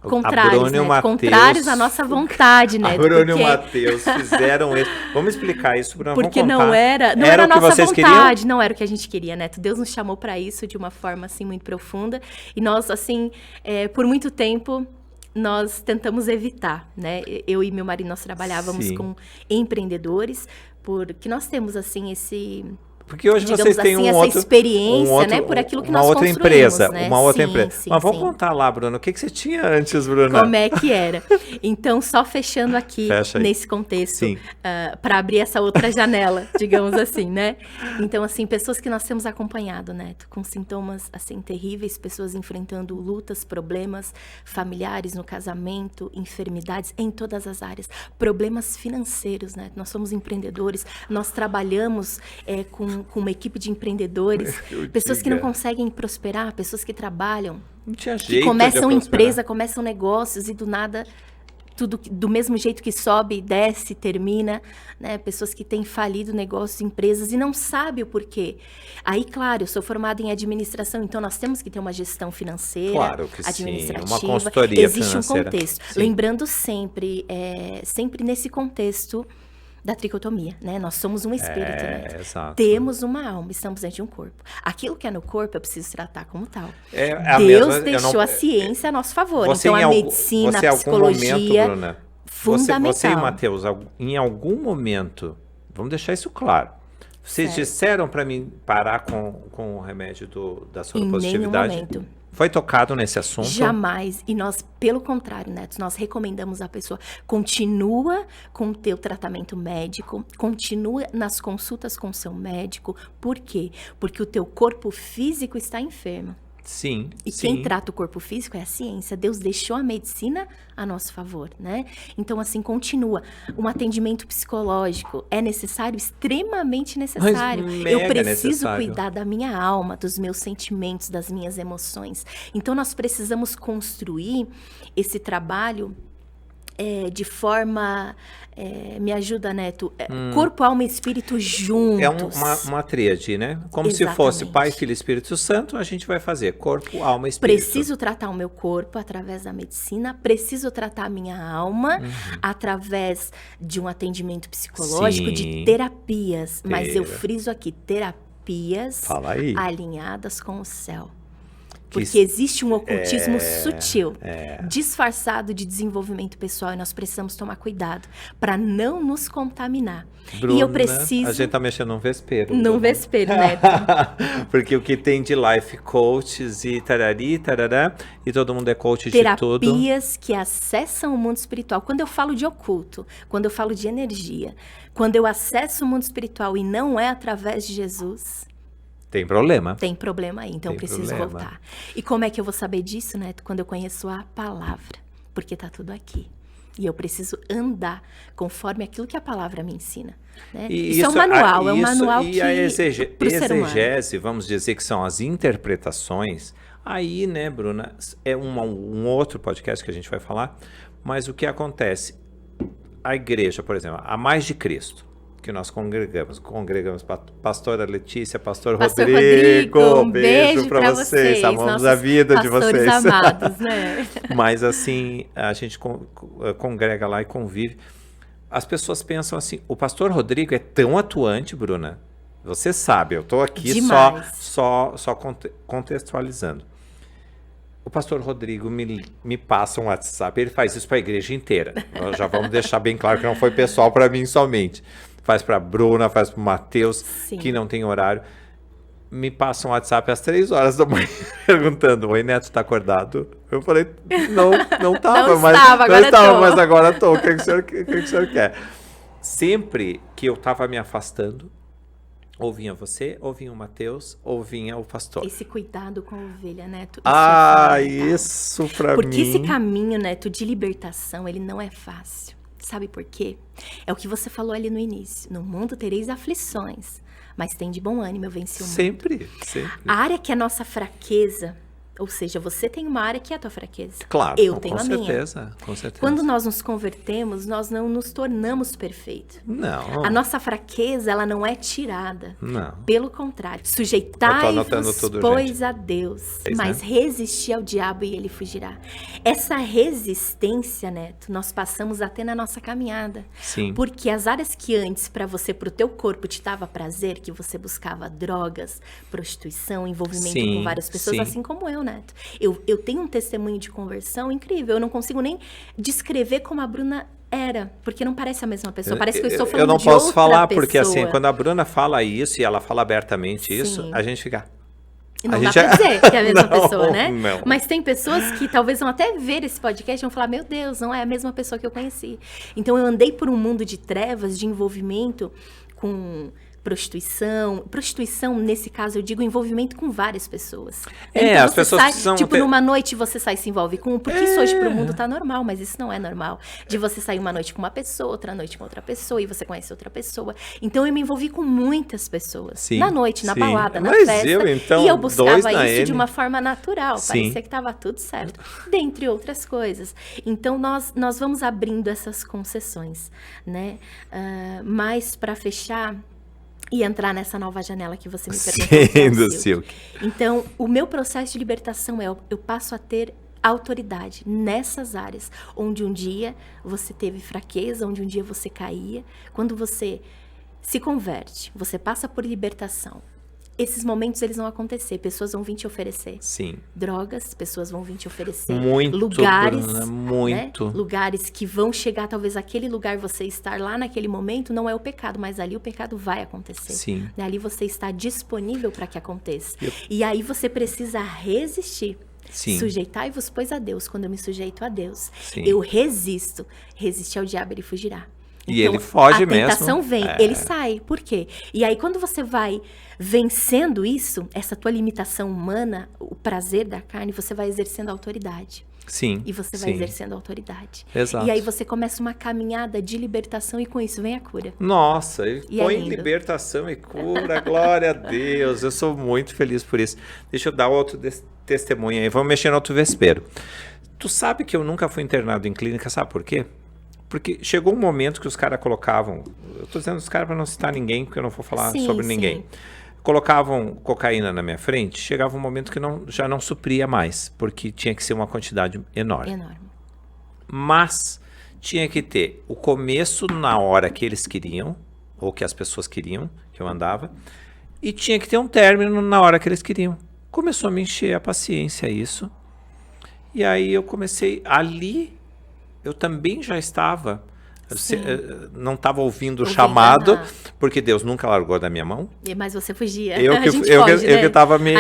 contrários, né? Contrários à nossa vontade, né? A Bruna e o Matheus fizeram isso. Vamos explicar isso, Bruna. Porque vamos contar. não era a nossa vontade, queriam? não era o que a gente queria, Neto. Deus nos chamou para isso de uma forma assim muito profunda e nós assim, por muito tempo nós tentamos evitar, né? Eu e meu marido nós trabalhávamos com empreendedores, porque nós temos assim esse Porque hoje vocês têm assim, essa experiência, né? Por aquilo que nós construímos, empresa, né? uma outra sim, empresa. sim, Mas vamos sim. contar lá, Bruna, o que você tinha antes, Bruna? Como é que era? Então, só fechando aqui Fecha aí. nesse contexto, Sim. para abrir essa outra janela, digamos assim, né? Então, assim, pessoas que nós temos acompanhado, Neto, com sintomas, assim, terríveis, pessoas enfrentando lutas, problemas familiares no casamento, enfermidades em todas as áreas, problemas financeiros, né? Nós somos empreendedores, nós trabalhamos com uma equipe de empreendedores, pessoas que não conseguem prosperar, pessoas que trabalham, Não tinha jeito que começam de empresa, começam negócios e do nada tudo do mesmo jeito que sobe, desce, termina, né? Pessoas que têm falido negócios, empresas e não sabem o porquê. Aí, claro, eu sou formada em administração, então nós temos que ter uma gestão financeira, Claro que administrativa. sim, uma consultoria Existe financeira. um contexto. Sim. Lembrando sempre nesse contexto da tricotomia, né? Nós somos um espírito, né? Exato. Temos uma alma, estamos dentro de um corpo. Aquilo que é no corpo, eu preciso tratar como tal. Deus deixou a ciência a nosso favor. Você, então, a medicina, a psicologia, momento, Bruna, fundamental. Você e Matheus, em algum momento, vamos deixar isso claro, vocês disseram para mim parar com o remédio da soropositividade? Em nenhum momento. Foi tocado nesse assunto? Jamais. E nós, pelo contrário, Neto, nós recomendamos a pessoa, continua com o teu tratamento médico, continua nas consultas com o seu médico. Por quê? Porque o teu corpo físico está enfermo. Sim, E quem trata o corpo físico é a ciência. Deus deixou a medicina a nosso favor, né? Então, assim, continua. Um atendimento psicológico é necessário, extremamente necessário. Eu preciso cuidar da minha alma, dos meus sentimentos, das minhas emoções. Então, nós precisamos construir esse trabalho de forma... me ajuda, Neto. Corpo, alma e espírito juntos. É uma tríade, né? Como Exatamente. se fosse Pai, Filho e Espírito Santo, a gente vai fazer corpo, alma e espírito. Preciso tratar o meu corpo através da medicina, preciso tratar a minha alma através de um atendimento psicológico, de terapias. Mas eu friso aqui, terapias alinhadas com o céu. Porque existe um ocultismo sutil, disfarçado de desenvolvimento pessoal, e nós precisamos tomar cuidado para não nos contaminar. Bruna, e eu preciso... A gente tá mexendo num vespeiro. Num vespeiro, Neto. Porque o que tem de life coaches e tarari, tarará, e todo mundo é coach de tudo. Terapias que acessam o mundo espiritual. Quando eu falo de oculto, quando eu falo de energia, quando eu acesso o mundo espiritual e não é através de Jesus... Tem problema. Tem problema aí, então eu preciso voltar. E como é que eu vou saber disso, Neto? Quando eu conheço a palavra, porque tá tudo aqui. E eu preciso andar conforme aquilo que a palavra me ensina. Né? Isso é um manual, é um manual que... E a exegese, vamos dizer que são as interpretações, aí, né, Bruna, é um outro podcast que a gente vai falar, mas o que acontece? A igreja, por exemplo, a Mais de Cristo, que nós congregamos pastora Letícia, pastor Rodrigo, um beijo para vocês, amamos a vida de vocês. Amados, né? Mas assim, a gente congrega lá e convive. As pessoas pensam assim, o pastor Rodrigo é tão atuante, Bruna, você sabe, eu estou aqui só contextualizando. O pastor Rodrigo me passa um WhatsApp, ele faz isso para a igreja inteira. Nós já vamos deixar bem claro que não foi pessoal para mim somente. Faz para a Bruna, faz para o Matheus, que não tem horário. Me passa um WhatsApp às 3 horas da manhã, perguntando, oi, Neto, tá acordado? Eu falei, não estava, mas agora estou. O que o senhor quer? Sempre que eu estava me afastando, ou vinha você, ou vinha o Matheus, ou vinha o pastor. Esse cuidado com a ovelha, Neto. Isso pra mim. Porque esse caminho, Neto, de libertação, ele não é fácil. Sabe por quê? É o que você falou ali no início. No mundo tereis aflições, mas tem de bom ânimo, eu venci o mundo. Sempre. A área que é a nossa fraqueza, ou seja, você tem uma área que é a tua fraqueza. Claro, eu tenho a minha. Com certeza. Quando nós nos convertemos, nós não nos tornamos perfeitos. Não. A nossa fraqueza, ela não é tirada. Não. Pelo contrário. Sujeitai-vos, pois, a Deus, mas resistir ao diabo e ele fugirá. Essa resistência, Neto, nós passamos até na nossa caminhada. Sim. Porque as áreas que antes, para você, pro teu corpo, te dava prazer, que você buscava drogas, prostituição, envolvimento com várias pessoas, assim como eu, Neto. Eu tenho um testemunho de conversão incrível. Eu não consigo nem descrever como a Bruna era, porque não parece a mesma pessoa. Parece que eu estou falando de outra pessoa. Eu não posso falar, porque assim, quando a Bruna fala isso, e ela fala abertamente isso, a gente fica... Não dá pra dizer que é a mesma pessoa, né? Não. Mas tem pessoas que talvez vão até ver esse podcast e vão falar, meu Deus, não é a mesma pessoa que eu conheci. Então eu andei por um mundo de trevas, de envolvimento com prostituição. Prostituição, nesse caso, eu digo envolvimento com várias pessoas. As pessoas precisam tipo, ter... numa noite você sai e se envolve com um, porque isso hoje pro mundo tá normal, mas isso não é normal. De você sair uma noite com uma pessoa, outra noite com outra pessoa, e você conhece outra pessoa. Então, eu me envolvi com muitas pessoas. Sim, na noite, na balada, na mas festa. então, e eu buscava isso N. de uma forma natural. Sim. Parecia que tava tudo certo. Dentre outras coisas. Então, nós vamos abrindo essas concessões, né? Mas, para fechar... E entrar nessa nova janela que você me perguntou. Do Silk. Então, o meu processo de libertação é, eu passo a ter autoridade nessas áreas, onde um dia você teve fraqueza, onde um dia você caía. Quando você se converte, você passa por libertação. Esses momentos, eles vão acontecer. Pessoas vão vir te oferecer. Sim. Drogas, pessoas vão vir te oferecer. Muito, lugares, Bruna, muito. Né? Lugares que vão chegar, talvez aquele lugar, você estar lá naquele momento, não é o pecado, mas ali o pecado vai acontecer. Sim. Ali você está disponível para que aconteça. E aí você precisa resistir. Sim. Sujeitai-vos, pois, a Deus. Quando eu me sujeito a Deus, Sim. eu resisto. Resistir ao diabo, ele fugirá. E então, ele foge mesmo. A tentação vem, ele sai. Por quê? E aí, quando você vai vencendo isso, essa tua limitação humana, o prazer da carne, você vai exercendo a autoridade. Sim. E você vai exercendo a autoridade. Exato. E aí você começa uma caminhada de libertação e com isso vem a cura. Nossa, ele E põe lindo. Libertação e cura, glória a Deus. Eu sou muito feliz por isso. Deixa eu dar outro testemunho aí. Vamos mexer no outro vespeiro. Tu sabe que eu nunca fui internado em clínica, sabe por quê? Porque chegou um momento que os caras colocavam... Eu tô dizendo os caras para não citar ninguém, porque eu não vou falar sobre ninguém. Colocavam cocaína na minha frente, chegava um momento que já não supria mais, porque tinha que ser uma quantidade enorme. Mas tinha que ter o começo na hora que eles queriam, ou que as pessoas queriam, que eu andava, e tinha que ter um término na hora que eles queriam. Começou a me encher a paciência isso. E aí eu comecei ali... Eu também já estava, não estava ouvindo o chamado, porque Deus nunca largou da minha mão. Mas você fugia. Eu que estava me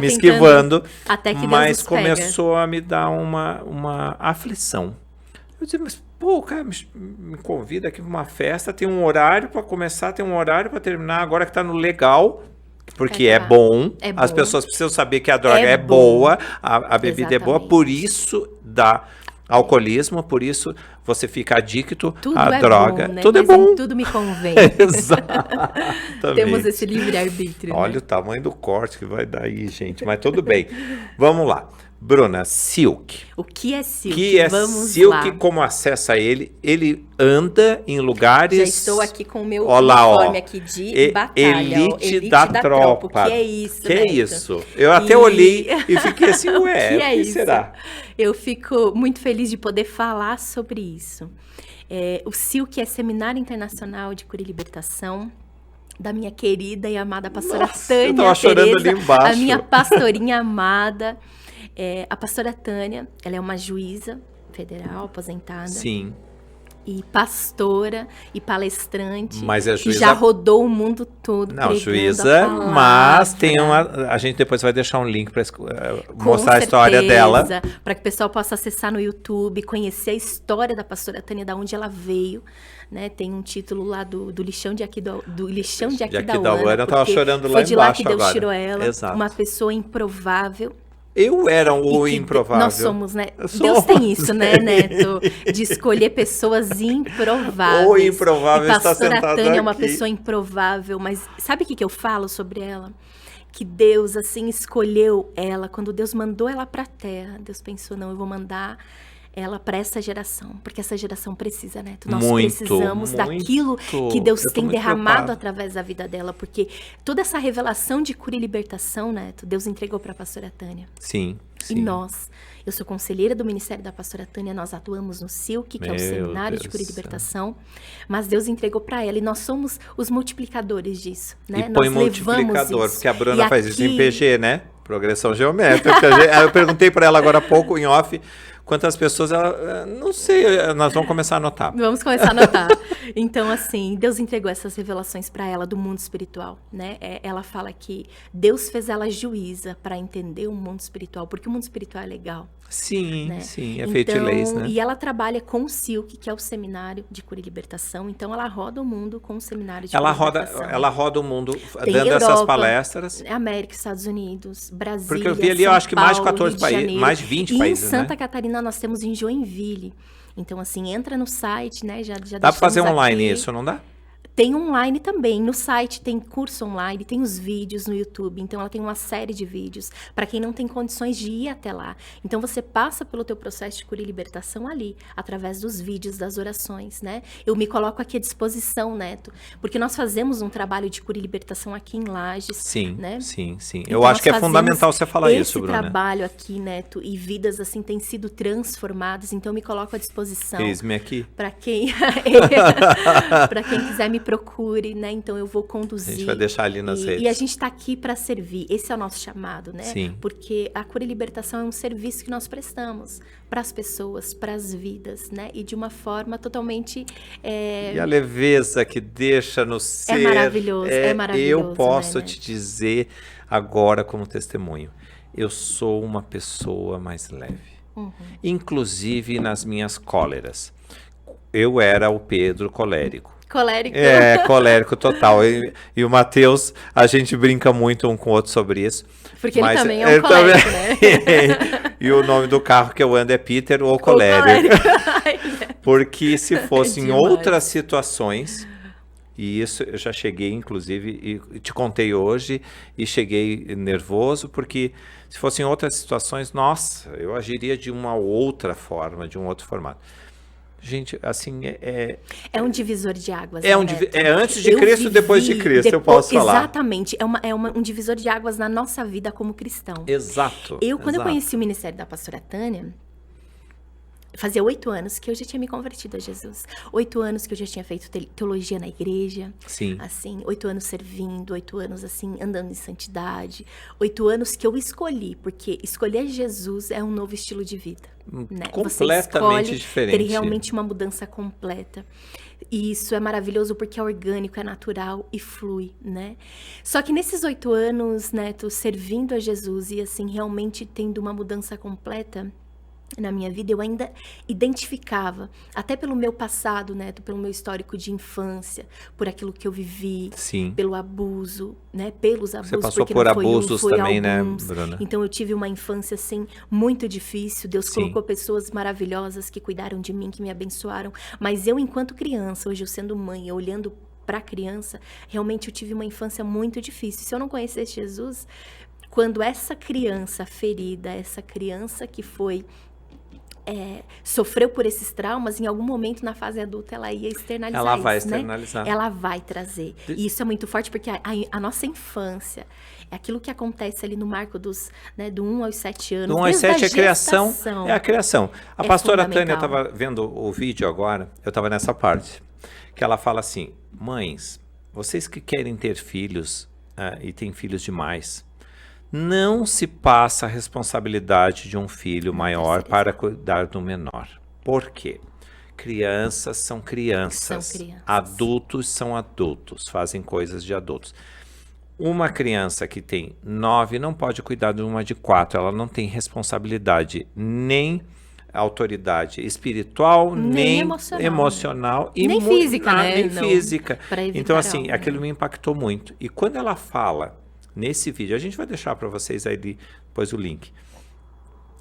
esquivando, até que Deus mas nos começou a me dar uma aflição. Eu disse, mas pô, o cara me convida aqui para uma festa, tem um horário para começar, tem um horário para terminar, agora que está no legal... Porque é bom, as pessoas precisam saber que a droga é boa, a bebida é boa, por isso dá alcoolismo, por isso você fica adicto à droga. Bom, né? Tudo Mas é bom. Tudo me convém. Exatamente. Temos esse livre-arbítrio. Olha o tamanho do corte que vai dar aí, gente. Mas tudo bem. Vamos lá. Bruna, Silk. O que é Silk? Que é Vamos Silk, lá. como acessa ele? Ele anda em lugares... Já estou aqui com o meu uniforme aqui de batalha. Elite da tropa. O que é isso, Que é isso? Eu até olhei e fiquei assim, ué, o que será? Eu fico muito feliz de poder falar sobre isso. O Silk é Seminário Internacional de Cura e Libertação, da minha querida e amada pastora Tânia. Eu tava chorando ali embaixo. A minha pastorinha amada. A pastora Tânia, ela é uma juíza federal, aposentada. Sim. E pastora e palestrante. Mas é juíza... Que já rodou o mundo todo. Não, juíza, mas tem a gente depois vai deixar um link para mostrar a história dela. Para que o pessoal possa acessar no YouTube, conhecer a história da pastora Tânia, da onde ela veio. Né? Tem um título lá do lixão de Aquidauana. Eu tava chorando lá embaixo agora. Foi de lá que Deus tirou ela. Exato. Uma pessoa improvável. Eu era o improvável. Nós somos, né? Deus tem isso, né, Neto? De escolher pessoas improváveis. O improvável está sentado aqui. Pastora Tânia é uma pessoa improvável, mas sabe o que eu falo sobre ela? Que Deus, assim, escolheu ela. Quando Deus mandou ela para a terra, Deus pensou, não, eu vou mandar ela para essa geração, porque essa geração precisa, né? Nós precisamos daquilo que Deus tem derramado através da vida dela, porque toda essa revelação de cura e libertação, né? Deus entregou para a pastora Tânia. Sim. E nós, eu sou conselheira do Ministério da pastora Tânia, nós atuamos no Silk, que é o Seminário de Cura e Libertação, mas Deus entregou para ela e nós somos os multiplicadores disso, né? E põe nós multiplicador, isso. porque a Bruna faz isso em PG, né? Progressão geométrica. Eu perguntei para ela agora há pouco, em off, quantas pessoas, ela, não sei, nós vamos começar a anotar. Vamos começar a anotar. Então, assim, Deus entregou essas revelações para ela do mundo espiritual, né? Ela fala que Deus fez ela juíza para entender o mundo espiritual, porque o mundo espiritual é legal. Sim, né? sim, é feito de Então, leis, né? E ela trabalha com o Silk, que é o Seminário de Cura e Libertação. Então, ela roda o mundo com o Seminário de Cura e Libertação. Ela roda o mundo Tem dando Europa, essas palestras. América, Estados Unidos, Brasília, Porque eu vi ali, eu São acho que mais de Paulo, 14 Rio de países, Janeiro. mais de 20 e países, em Santa né? Catarina nós temos em Joinville. Então, assim, entra no site, né? Já Dá para fazer deixamos online aqui. isso, não dá? Tem online também, no site tem curso online, tem os vídeos no YouTube, então ela tem uma série de vídeos para quem não tem condições de ir até lá. Então você passa pelo teu processo de cura e libertação ali, através dos vídeos, das orações, né? Eu me coloco aqui à disposição, Neto, porque nós fazemos um trabalho de cura e libertação aqui em Lages, Sim, né? sim. Então, Eu acho que é nós fundamental fazemos você falar isso, esse Bruna. trabalho aqui, Neto, e vidas assim têm sido transformadas, então eu me coloco à disposição. Eis-me aqui. Para quem quiser me procure, né? Então eu vou conduzir. A gente vai deixar ali nas redes. E a gente está aqui para servir. Esse é o nosso chamado, né? Sim. Porque a cura e libertação é um serviço que nós prestamos para as pessoas, para as vidas, né? E de uma forma totalmente E a leveza que deixa no ser. maravilhoso, é maravilhoso, Eu posso né? te dizer agora como testemunho. Eu sou uma pessoa mais leve. Inclusive nas minhas cóleras. Eu era o Pedro colérico. Colérico. Colérico total. E o Matheus, a gente brinca muito um com o outro sobre isso. Porque ele também é um colérico, né? E o nome do carro que eu ando é Peter ou colérico. Porque se fossem Demais. outras situações, e isso eu já cheguei, inclusive, e te contei hoje, e cheguei nervoso, porque se fossem outras situações, nossa, eu agiria de uma outra forma, de um outro formato. Gente, assim, É um divisor de águas. É, né, Neto? é antes de Cristo e depois de Cristo, eu posso falar. Exatamente. É um divisor de águas na nossa vida como cristão. Exato. Quando eu conheci o ministério da pastora Tânia, fazia 8 anos que eu já tinha me convertido a Jesus. 8 anos que eu já tinha feito teologia na igreja. Sim. Assim, 8 anos servindo, 8 anos, assim, andando em santidade. 8 anos que eu escolhi, porque escolher Jesus é um novo estilo de vida. Né? Completamente diferente. Ter realmente uma mudança completa. E isso é maravilhoso porque é orgânico, é natural e flui, né? Só que nesses 8 anos, Neto, servindo a Jesus e assim, realmente tendo uma mudança completa na minha vida, eu ainda identificava, até pelo meu passado, Neto, pelo meu histórico de infância, por aquilo que eu vivi, Sim. pelo abuso, né? Pelos abusos. Você passou porque por não foi abusos foi também, alguns. né, Bruna? Então eu tive uma infância, assim, muito difícil. Deus Sim. colocou pessoas maravilhosas que cuidaram de mim, que me abençoaram. Mas eu, enquanto criança, hoje eu sendo mãe, eu olhando para a criança, realmente eu tive uma infância muito difícil. Se eu não conhecesse Jesus, quando essa criança ferida, essa criança que foi sofreu por esses traumas, em algum momento na fase adulta ela ia externalizar Ela vai isso, né? externalizar. Ela vai trazer. E isso é muito forte porque a nossa infância é aquilo que acontece ali no marco dos, né, do 1 aos 7 anos. Do 1 aos 7 é a criação. É a criação. A pastora Tânia, eu estava vendo o vídeo agora, eu estava nessa parte, que ela fala assim: mães, vocês que querem ter filhos e têm filhos demais, não se passa a responsabilidade de um filho maior para cuidar do menor. Por quê? Crianças são crianças. Adultos são adultos, fazem coisas de adultos. Uma criança que tem 9 não pode cuidar de uma de 4, ela não tem responsabilidade, nem autoridade espiritual, nem emocional e nem física, né? Nem física. Então, assim, aquilo me impactou muito. E quando ela fala nesse vídeo, a gente vai deixar para vocês aí depois o link.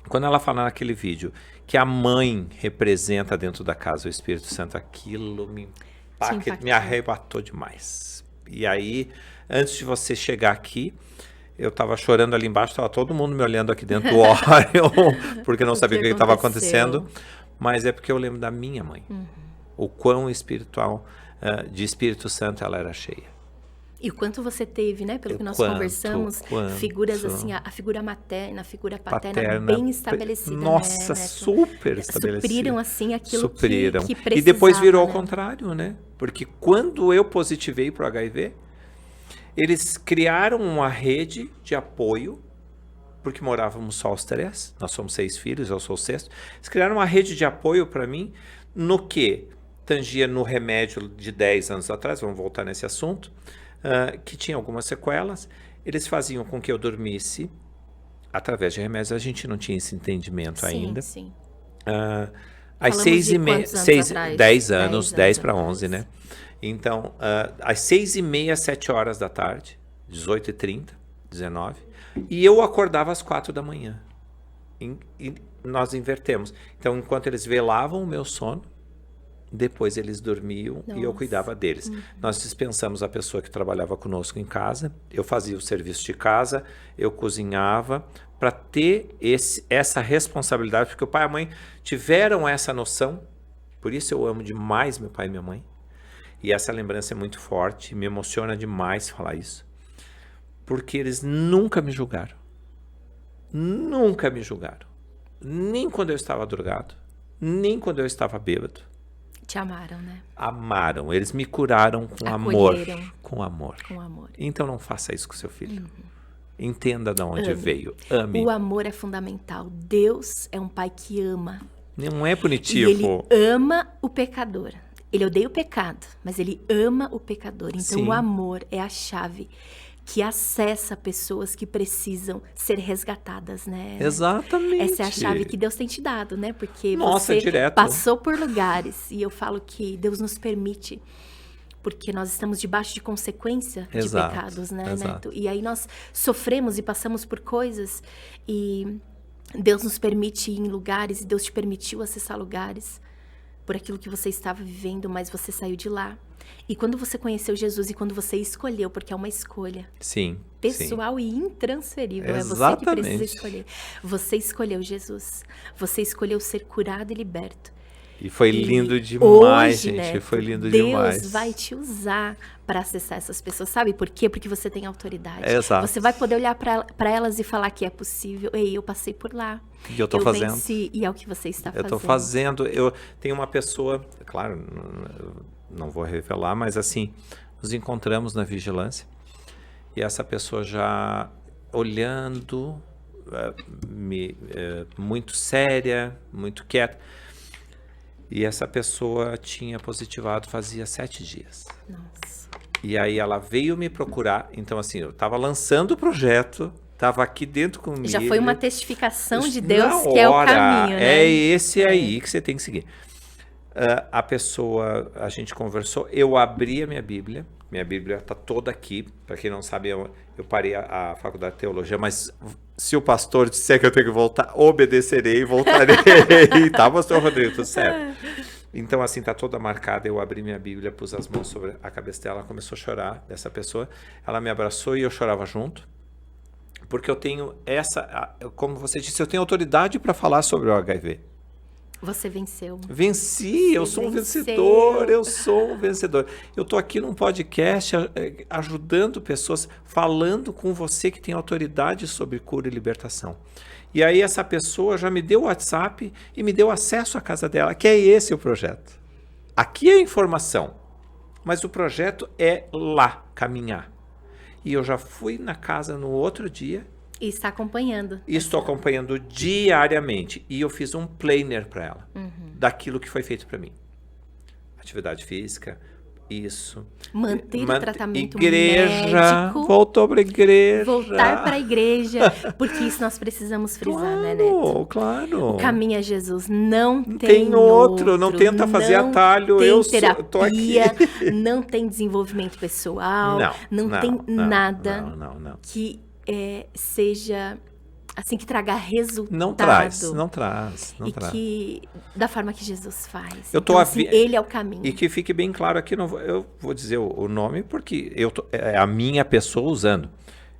Quando ela fala naquele vídeo que a mãe representa dentro da casa o Espírito Santo, aquilo me arrebatou demais. E aí, antes de você chegar aqui, eu estava chorando ali embaixo, estava todo mundo me olhando aqui dentro do Orion, porque não sabia o que estava acontecendo. Mas é porque eu lembro da minha mãe. O quão espiritual, de Espírito Santo ela era cheia. E o quanto você teve, né? Pelo que nós conversamos, figuras assim, a figura materna, a figura paterna bem estabelecida. Nossa, né, super estabelecida. Supriram, assim, aquilo que precisava. E depois virou ao contrário, né? Porque quando eu positivei para o HIV, eles criaram uma rede de apoio, porque morávamos só os 3, nós somos 6 filhos, eu sou o 6º. Eles criaram uma rede de apoio para mim, no que tangia no remédio de 10 anos atrás, vamos voltar nesse assunto, que tinha algumas sequelas. Eles faziam com que eu dormisse através de remédios. A gente não tinha esse entendimento ainda. Sim. Às Falamos 6h30, de quantos anos atrás? 10 anos, 10 para atrás. 11, né? Então, às 6h30, 7 horas da tarde, 18h30, 19, e eu acordava às 4 da manhã. E nós invertemos. Então, enquanto eles velavam o meu sono, depois eles dormiam e eu cuidava deles. Nós dispensamos a pessoa que trabalhava conosco em casa, eu fazia o serviço de casa, eu cozinhava, para ter essa responsabilidade, porque o pai e a mãe tiveram essa noção, por isso eu amo demais meu pai e minha mãe, e essa lembrança é muito forte, me emociona demais falar isso, porque eles nunca me julgaram, nem quando eu estava drogado, nem quando eu estava bêbado. Te amaram, né? Amaram, eles me curaram com Acolheram. amor, com amor. Com amor. Então não faça isso com seu filho. Entenda de onde veio. Ame. O amor é fundamental. Deus é um pai que ama. Não é E punitivo. ele ama o pecador. Ele odeia o pecado, mas ele ama o pecador. Então Sim. o amor é a chave que acessa pessoas que precisam ser resgatadas, né? Exatamente. Essa é a chave que Deus tem te dado, né? Porque Nossa, você direto. passou por lugares. E eu falo que Deus nos permite, porque nós estamos debaixo de consequência de Exato, pecados, né, exato. Neto? E aí nós sofremos e passamos por coisas e Deus nos permite ir em lugares, e Deus te permitiu acessar lugares por aquilo que você estava vivendo, mas você saiu de lá. E quando você conheceu Jesus e quando você escolheu, porque é uma escolha Sim. pessoal e intransferível, é você que Exatamente. precisa escolher. Você escolheu Jesus, você escolheu ser curado e liberto. E foi E lindo demais, hoje, gente. Neto, Foi lindo Deus demais. Deus vai te usar para acessar essas pessoas. Sabe por quê? Porque você tem autoridade. Exato. Você vai poder olhar para elas e falar que é possível. Ei, eu passei por lá. E eu tô fazendo. Venci, e é o que você está Eu fazendo. tô fazendo. Eu tenho uma pessoa, claro, não vou revelar, mas assim, nos encontramos na vigilância. E essa pessoa já olhando, muito séria, muito quieta. E essa pessoa tinha positivado fazia 7 dias. Nossa. E aí ela veio me procurar. Então, assim, eu estava lançando o projeto, estava aqui dentro comigo. Já foi uma testificação de Na Deus que é o hora, caminho, né? É esse aí que você tem que seguir. A pessoa, a gente conversou, eu abri a minha Bíblia está toda aqui. Para quem não sabe, eu parei a faculdade de teologia, mas se o pastor disser que eu tenho que voltar, obedecerei, voltarei. Tá, pastor Rodrigo? Tudo certo. Então, assim, tá toda marcada. Eu abri minha Bíblia, pus as mãos sobre a cabeça dela, ela começou a chorar, dessa pessoa. Ela me abraçou e eu chorava junto. Porque eu tenho como você disse, eu tenho autoridade para falar sobre o HIV. Você venceu. Venci, eu sou um vencedor, Eu tô aqui num podcast ajudando pessoas, falando com você que tem autoridade sobre cura e libertação. E aí essa pessoa já me deu o WhatsApp e me deu acesso à casa dela, que é esse o projeto. Aqui é a informação, mas o projeto é lá, caminhar. E eu já fui na casa no outro dia. E está acompanhando. E estou acompanhando diariamente. E eu fiz um planner para ela, daquilo que foi feito para mim. Atividade física, isso. Manter o tratamento igreja, médico. Voltou para a igreja. Voltar para a igreja, porque isso nós precisamos frisar, né, Neto? Claro. O caminho é Jesus, não tem tem outro, não tenta fazer atalho, tem eu terapia, tô aqui. Não tem desenvolvimento pessoal, não tem nada que seja assim, que traga resultado. Não traz. Que da forma que Jesus faz. Eu tô então, assim, ele é o caminho. E que fique bem claro aqui, eu vou dizer o nome porque é a minha pessoa usando.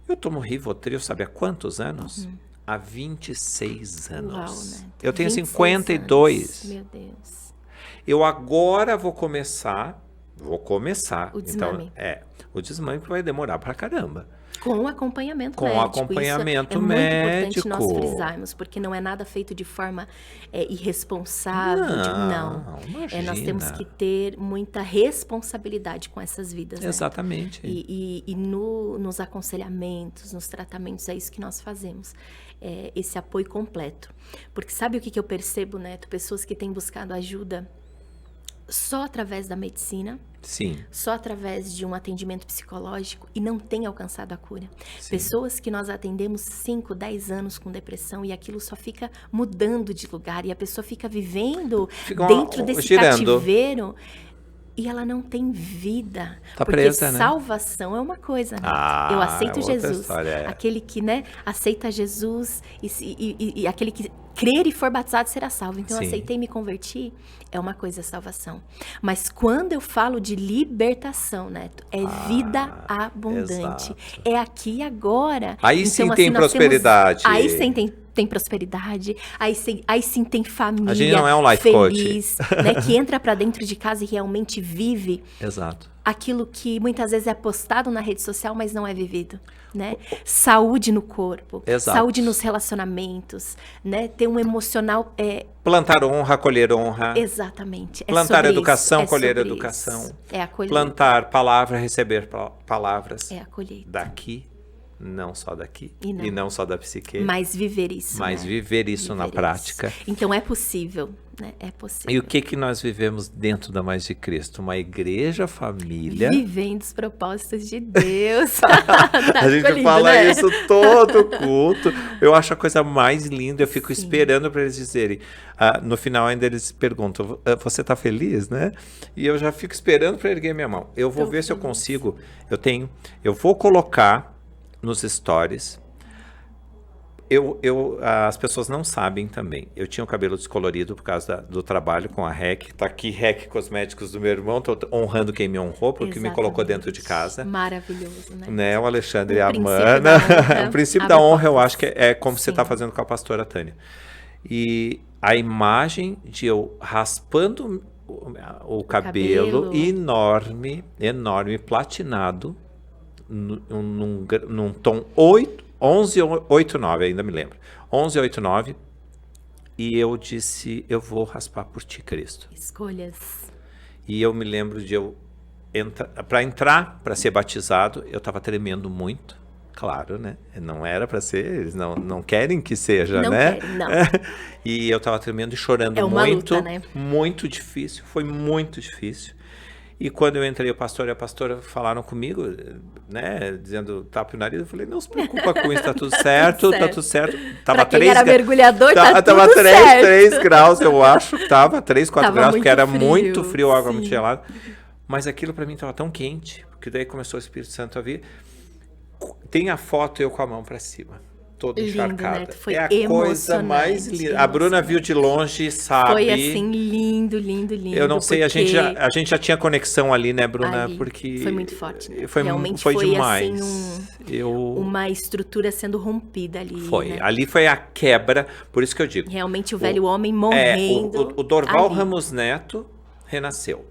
Eu tomo Rivotril, sabe há quantos anos? Há 26 anos. Uau, né? Eu tenho 52. Anos. Meu Deus. Eu agora vou começar o desmame. Então, o desmame que vai demorar pra caramba. Com acompanhamento Com médico. acompanhamento Isso médico. É muito importante nós frisarmos, porque não é nada feito de forma irresponsável. Não. Nós temos que ter muita responsabilidade com essas vidas. Exatamente. Né? E nos aconselhamentos, nos tratamentos, é isso que nós fazemos. Esse apoio completo. Porque sabe o que eu percebo, Neto? Pessoas que têm buscado ajuda só através da medicina. Sim. Só através de um atendimento psicológico e não tem alcançado a cura. Sim. Pessoas que nós atendemos 5, 10 anos com depressão e aquilo só fica mudando de lugar e a pessoa fica vivendo dentro desse cativeiro e ela não tem vida. Tá porque presa, né? salvação é uma coisa, né? Eu aceito Jesus. História. Aquele que, né, aceita Jesus e aquele que crer e for batizado será salvo. Então, eu aceitei e me converti, é uma coisa, salvação. Mas quando eu falo de libertação, Neto, é vida abundante. Exato. É aqui e agora. Aí então, sim assim, tem prosperidade. Aí sim tem prosperidade, aí sim tem família. A gente não é um life feliz, né, que entra pra dentro de casa e realmente vive. Exato. Aquilo que muitas vezes é postado na rede social, mas não é vivido, né? Saúde no corpo, Exato. Saúde nos relacionamentos, né? Ter um emocional... Plantar honra, colher honra. Exatamente. Plantar educação, isso. colher educação. É a colheita. Plantar palavra, receber palavras. É a colheita. Daqui, não só daqui. E não só da psique. Mas viver isso, Mas né? viver isso na prática. Então é possível, né? É possível. E o que nós vivemos dentro da Mais de Cristo? Uma igreja família. Vivendo os propósitos de Deus. A gente lindo, fala né? isso todo culto. Eu acho a coisa mais linda. Eu fico esperando para eles dizerem. No final ainda eles perguntam, você tá feliz, né? E eu já fico esperando para erguer minha mão. Eu vou ver se eu consigo. Eu vou colocar nos stories. As pessoas não sabem também. Eu tinha o cabelo descolorido por causa do trabalho com a REC. Tá aqui REC Cosméticos do meu irmão. Tô honrando quem me honrou, porque me colocou dentro de casa. Maravilhoso, né? O Alexandre e a Amanda. O princípio da honra, eu acho que é como você tá fazendo com a pastora Tânia. E a imagem de eu raspando o cabelo enorme, platinado, num tom 1189, ainda me lembro. 1189. E eu disse, eu vou raspar por ti, Cristo. Escolhas. E eu me lembro de eu para ser batizado, eu estava tremendo muito. Claro, né? Não era para ser, eles não querem que seja, né? Querem, não. E eu estava tremendo e chorando muito. Luta, né? Muito difícil, foi muito difícil. E quando eu entrei, o pastor e a pastora falaram comigo, né, dizendo, tapa o nariz, eu falei, não se preocupa com isso, tá tudo certo, tá tudo certo. Tava pra quem era mergulhador, tá tava tudo certo. 3 graus, eu acho, tava 3, 4 graus, porque era muito frio, a água sim. muito gelada. Mas aquilo para mim tava tão quente, porque daí começou o Espírito Santo a vir. Tem a foto eu com a mão para cima. Toda encharcada. Né? Foi a coisa mais linda. A Bruna viu de longe, sabe? Foi assim, lindo, lindo, lindo. Eu não sei, a gente já tinha conexão ali, né, Bruna? Ali, porque foi muito forte, né? Realmente foi demais. Assim, uma estrutura sendo rompida ali. Foi. Né? Ali foi a quebra, por isso que eu digo. Realmente o velho homem morrendo. O Dorval Ramos Neto renasceu.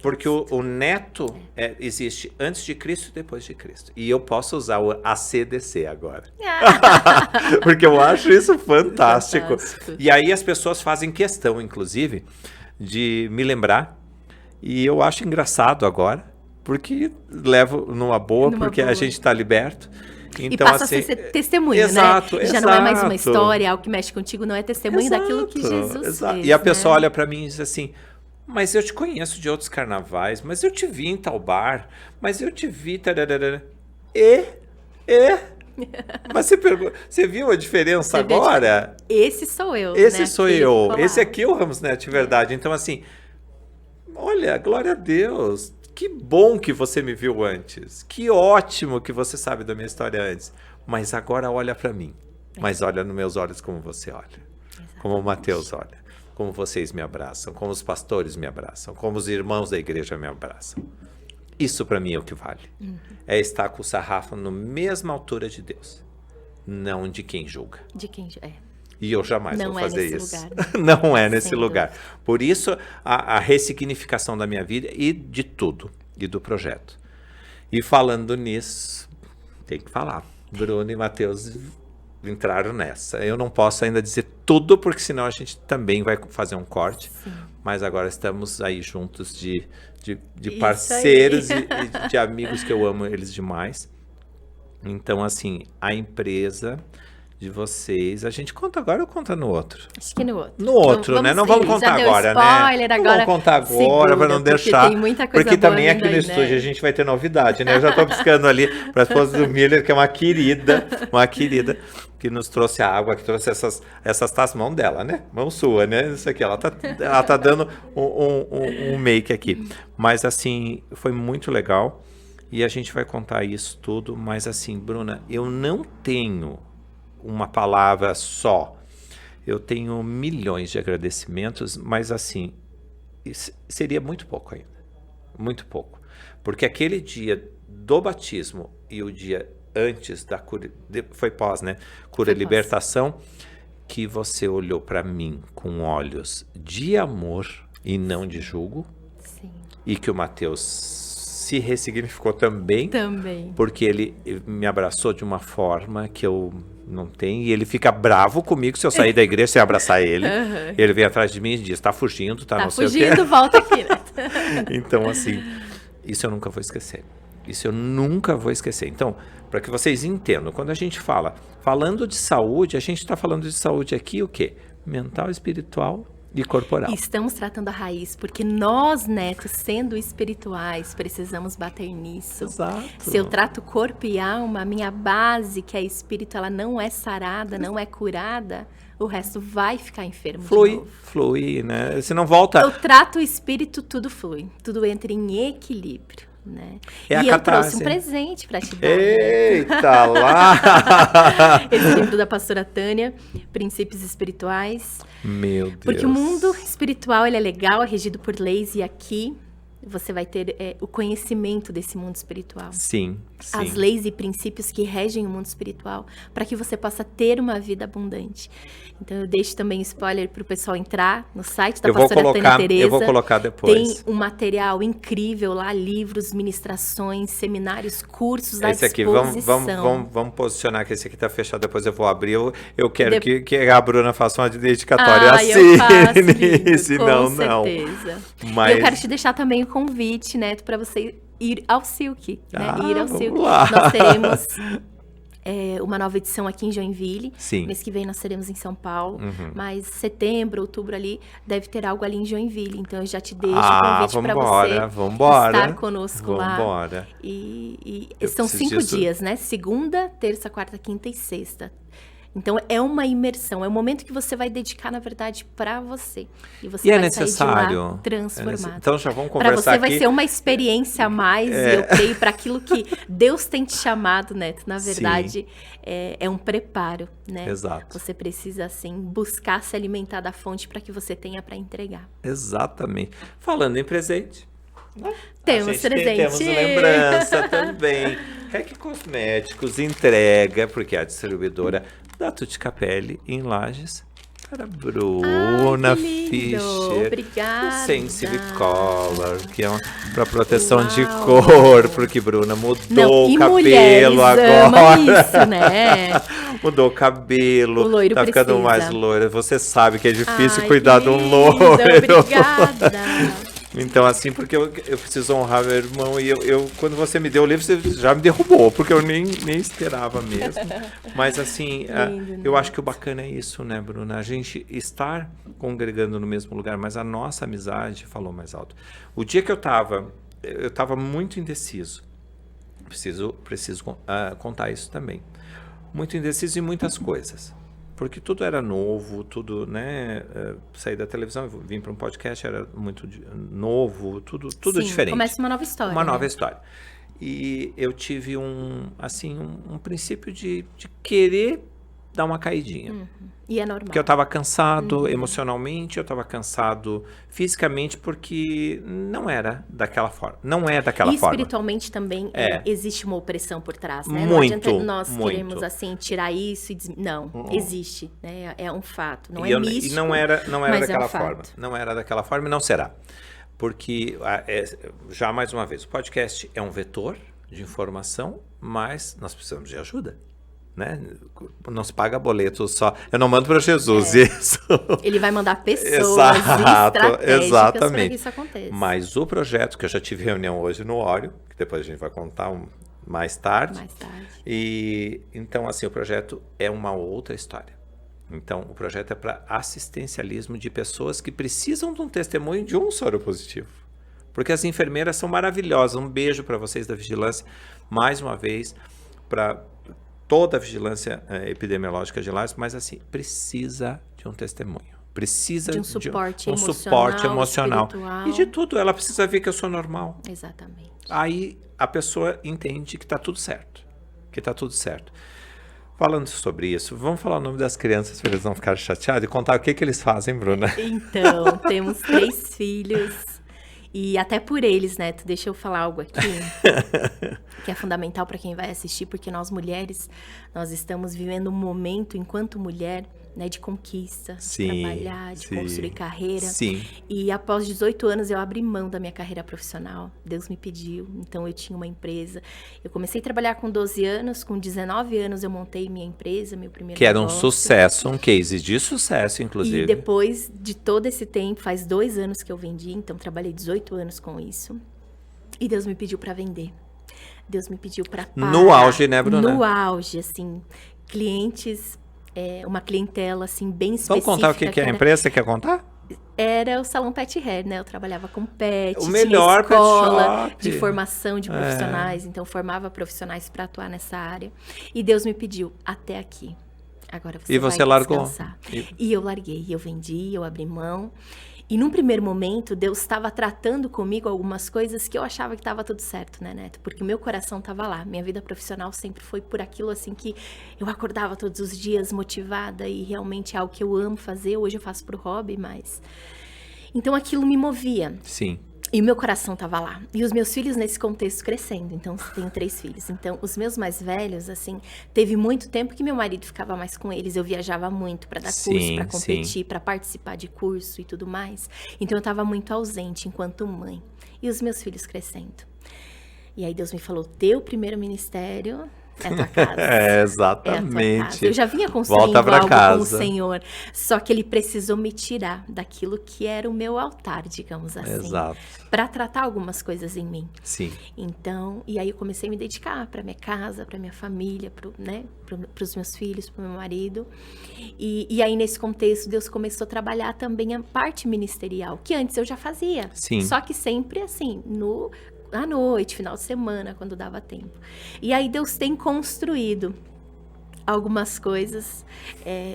Porque o neto existe antes de Cristo e depois de Cristo. E eu posso usar o ACDC agora. Porque eu acho isso fantástico. E aí as pessoas fazem questão, inclusive, de me lembrar. E eu acho engraçado agora, porque levo numa boa, porque a gente está liberto. Então, e passa a ser testemunho, exato, né? Já não é mais uma história, algo que mexe contigo, não é testemunho daquilo que Jesus fez. E a pessoa olha para mim e diz assim... Mas eu te conheço de outros carnavais, mas eu te vi em tal bar, mas eu te vi... Mas você viu a diferença agora? Esse sou eu, Esse né? sou eu. Esse aqui é o Ramos Neto de verdade. Então, assim, olha, glória a Deus. Que bom que você me viu antes. Que ótimo que você sabe da minha história antes. Mas agora olha para mim. Mas olha nos meus olhos como você olha. Exatamente. Como o Mateus olha. Como vocês me abraçam, como os pastores me abraçam, como os irmãos da igreja me abraçam. Isso para mim é o que vale. É estar com o sarrafo na mesma altura de Deus, não de quem julga. De quem E eu jamais vou fazer isso. Lugar, né? Não é nesse lugar. Por isso, a ressignificação da minha vida e de tudo, e do projeto. E falando nisso, tem que falar. Bruno e Mateus entraram nessa. Eu não posso ainda dizer tudo, porque senão a gente também vai fazer um corte. Sim. Mas agora estamos aí juntos de parceiros e de amigos que eu amo eles demais. Então, assim, a empresa de vocês. A gente conta agora ou conta no outro? Acho que no outro. No outro, né? Não vamos contar agora, spoiler, né? Agora não vamos contar agora para não deixar. Tem muita coisa porque boa também aqui no aí, estúdio né? a gente vai ter novidade, né? Eu já estou buscando ali para a esposa do Miller, que é uma querida, que nos trouxe a água, que trouxe essas taças, mão dela, né? Mão sua, né? Isso aqui, ela tá dando um make aqui. Mas assim, foi muito legal. E a gente vai contar isso tudo, mas assim, Bruna, eu não tenho uma palavra só. Eu tenho milhões de agradecimentos, mas assim, seria muito pouco ainda. Muito pouco. Porque aquele dia do batismo e o dia antes da cura, foi pós, né? Cura e libertação, que você olhou para mim com olhos de amor e não de julgo. Sim. E que o Mateus se ressignificou também, porque ele me abraçou de uma forma que eu não tenho, e ele fica bravo comigo se eu sair da igreja sem abraçar ele. Ele vem atrás de mim e diz, tá fugindo, tá não sei o quê. Tá fugindo, volta aqui, né? Então, assim, isso eu nunca vou esquecer. Isso eu nunca vou esquecer. Então, para que vocês entendam, quando a gente falando de saúde, a gente está falando de saúde aqui o quê? Mental, espiritual e corporal. Estamos tratando a raiz, porque nós, netos, sendo espirituais, precisamos bater nisso. Exato. Se eu trato corpo e alma, a minha base, que é espírito, ela não é sarada, não é curada, o resto vai ficar enfermo de novo. Flui, né? Se não volta... Eu trato o espírito, tudo flui. Tudo entra em equilíbrio. Né? É a e eu catarse. trouxe um presente para te dar. Eita lá! Esse livro da pastora Tânia, Princípios Espirituais. Meu Deus. Porque o mundo espiritual ele é legal, é regido por leis, e aqui você vai ter o conhecimento desse mundo espiritual. Sim. As leis e princípios que regem o mundo espiritual, para que você possa ter uma vida abundante. Então eu deixo também spoiler para o pessoal entrar no site da pastora Tânia Tereza. Eu vou colocar depois. Tem um material incrível lá, livros, ministrações, seminários, cursos à disposição. Esse aqui, vamos posicionar que esse aqui está fechado, depois eu vou abrir. Eu quero que a Bruna faça uma dedicatória assim. Eu faço, lindo, não. certeza. Mas... Eu quero te deixar também o convite, Neto, para você ir ao Silk, né? Ir ao Silk. Lá. Nós teremos uma nova edição aqui em Joinville. Sim. Mês que vem nós seremos em São Paulo. Mas setembro, outubro ali, deve ter algo ali em Joinville. Então eu já te deixo o convite para você estar conosco lá. E são 5 dias, né? Segunda, terça, quarta, quinta e sexta. Então é uma imersão, é um momento que você vai dedicar, na verdade, para você. E você vai sair de lá transformado. Então já vamos conversar aqui. Para você vai ser uma experiência a mais, e eu creio, para aquilo que Deus tem te chamado, Neto. Na verdade, é um preparo, né? Exato. Você precisa, assim, buscar se alimentar da fonte para que você tenha para entregar. Exatamente. Falando em presente... Temos presente. Temos lembrança também. REC Cosméticos entrega, porque é a distribuidora da Tutti Capelli em Lages, para Bruna Fischer. Obrigada. Sensitive Color, que é para proteção de cor, porque Bruna mudou o cabelo agora. Isso, né? Mudou o cabelo. O loiro tá ficando precisa. mais loira. Você sabe que é difícil cuidar de um loiro. Obrigada. Então, assim, porque eu preciso honrar meu irmão, e eu quando você me deu o livro, você já me derrubou, porque eu nem esperava mesmo. Mas, assim, eu acho que o bacana é isso, né, Bruna? A gente estar congregando no mesmo lugar, mas a nossa amizade falou mais alto. O dia que eu tava muito indeciso. Preciso contar isso também. Muito indeciso em muitas coisas. Porque tudo era novo, tudo, né? Saí da televisão, vim para um podcast, era muito novo, tudo Sim, diferente. Começa uma nova história. Uma nova história. E eu tive um princípio de querer dar uma caidinha. E é normal. Porque eu estava cansado emocionalmente, eu estava cansado fisicamente, porque não era daquela forma. Não é daquela forma. E espiritualmente também existe uma opressão por trás, né? Muito, não adianta nós queremos, assim, tirar isso e não, existe, né? É um fato, não é místico, e não era daquela um forma. fato. Não era daquela forma e não será. Porque, já mais uma vez, o podcast é um vetor de informação, mas nós precisamos de ajuda. Né? Não se paga boleto só. Eu não mando para Jesus isso. Ele vai mandar pessoas exatamente para que isso aconteça. Mas o projeto, que eu já tive reunião hoje no Óreo, que depois a gente vai contar mais tarde. Mais tarde. E então, assim, o projeto é uma outra história. Então, o projeto é para assistencialismo de pessoas que precisam de um testemunho de um soro positivo. Porque as enfermeiras são maravilhosas. Um beijo para vocês da vigilância, mais uma vez, para toda a vigilância epidemiológica de Lages, mas assim, precisa de um testemunho. Precisa de um suporte suporte emocional. Espiritual. E de tudo, ela precisa ver que eu sou normal. Exatamente. Aí a pessoa entende que está tudo certo. Que está tudo certo. Falando sobre isso, vamos falar o nome das crianças para eles não ficarem chateados e contar o que eles fazem, Bruna. Então, temos 3 filhos. E até por eles, né? Deixa eu falar algo aqui que é fundamental para quem vai assistir, porque nós mulheres, nós estamos vivendo um momento, enquanto mulher, né, de conquista, de trabalhar, de construir carreira. Sim. E após 18 anos eu abri mão da minha carreira profissional. Deus me pediu, então eu tinha uma empresa. Eu comecei a trabalhar com 12 anos, com 19 anos eu montei minha empresa, meu primeiro Que era um negócio. sucesso, um case de sucesso, inclusive. E depois de todo esse tempo, faz 2 anos que eu vendi, então trabalhei 18 anos com isso. E Deus me pediu para vender. Deus me pediu para parar. No auge, né, Bruna? No auge, assim, clientes, uma clientela, assim, bem específica. Vamos contar o que é a empresa? Você quer contar? Era o Salão Pet Hair, né? Eu trabalhava com pet, O melhor tinha escola pet shop. de formação de profissionais, então formava profissionais para atuar nessa área. E Deus me pediu, até aqui. Agora você vai largou? descansar. E eu larguei, eu vendi, eu abri mão. E num primeiro momento, Deus estava tratando comigo algumas coisas que eu achava que estava tudo certo, né, Neto? Porque o meu coração estava lá. Minha vida profissional sempre foi por aquilo, assim, que eu acordava todos os dias motivada e realmente é algo que eu amo fazer. Hoje eu faço pro hobby, mas... Então aquilo me movia. Sim. E o meu coração estava lá. E os meus filhos nesse contexto crescendo. Então, tenho 3 filhos. Então, os meus mais velhos, assim, teve muito tempo que meu marido ficava mais com eles. Eu viajava muito para dar curso, para competir, para participar de curso e tudo mais. Então, eu estava muito ausente enquanto mãe. E os meus filhos crescendo. E aí, Deus me falou, teu primeiro ministério... É a tua casa. Exatamente. É a tua casa. Eu já vinha construindo algo com o Senhor, só que Ele precisou me tirar daquilo que era o meu altar, digamos assim. Exato. Para tratar algumas coisas em mim. Sim. Então, e aí eu comecei a me dedicar para minha casa, para minha família, para os meus filhos, para o meu marido. E aí, nesse contexto, Deus começou a trabalhar também a parte ministerial, que antes eu já fazia. Sim. Só que sempre assim, à noite, final de semana, quando dava tempo. E aí Deus tem construído algumas coisas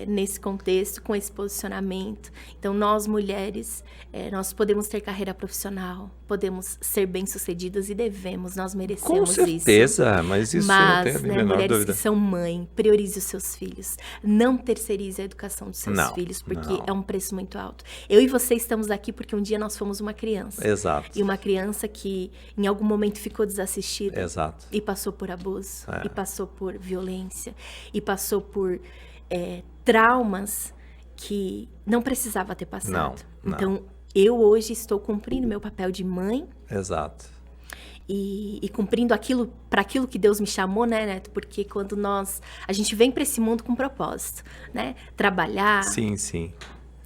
nesse contexto, com esse posicionamento. Então, nós mulheres, nós podemos ter carreira profissional, podemos ser bem-sucedidas e devemos, nós merecemos isso. Com certeza, mas isso não tem a menor mulheres dúvida. que são mãe, priorize os seus filhos. Não terceirize a educação dos seus filhos, porque é um preço muito alto. Eu e você estamos aqui porque um dia nós fomos uma criança. Exato. E uma criança que em algum momento ficou desassistida. Exato. E passou por abuso, e passou por violência, e passou por traumas que não precisava ter passado. Não. Então, eu hoje estou cumprindo meu papel de mãe. Exato. E cumprindo para aquilo que Deus me chamou, né, Neto? Porque quando a gente vem para esse mundo com propósito, né? Trabalhar. Sim, sim.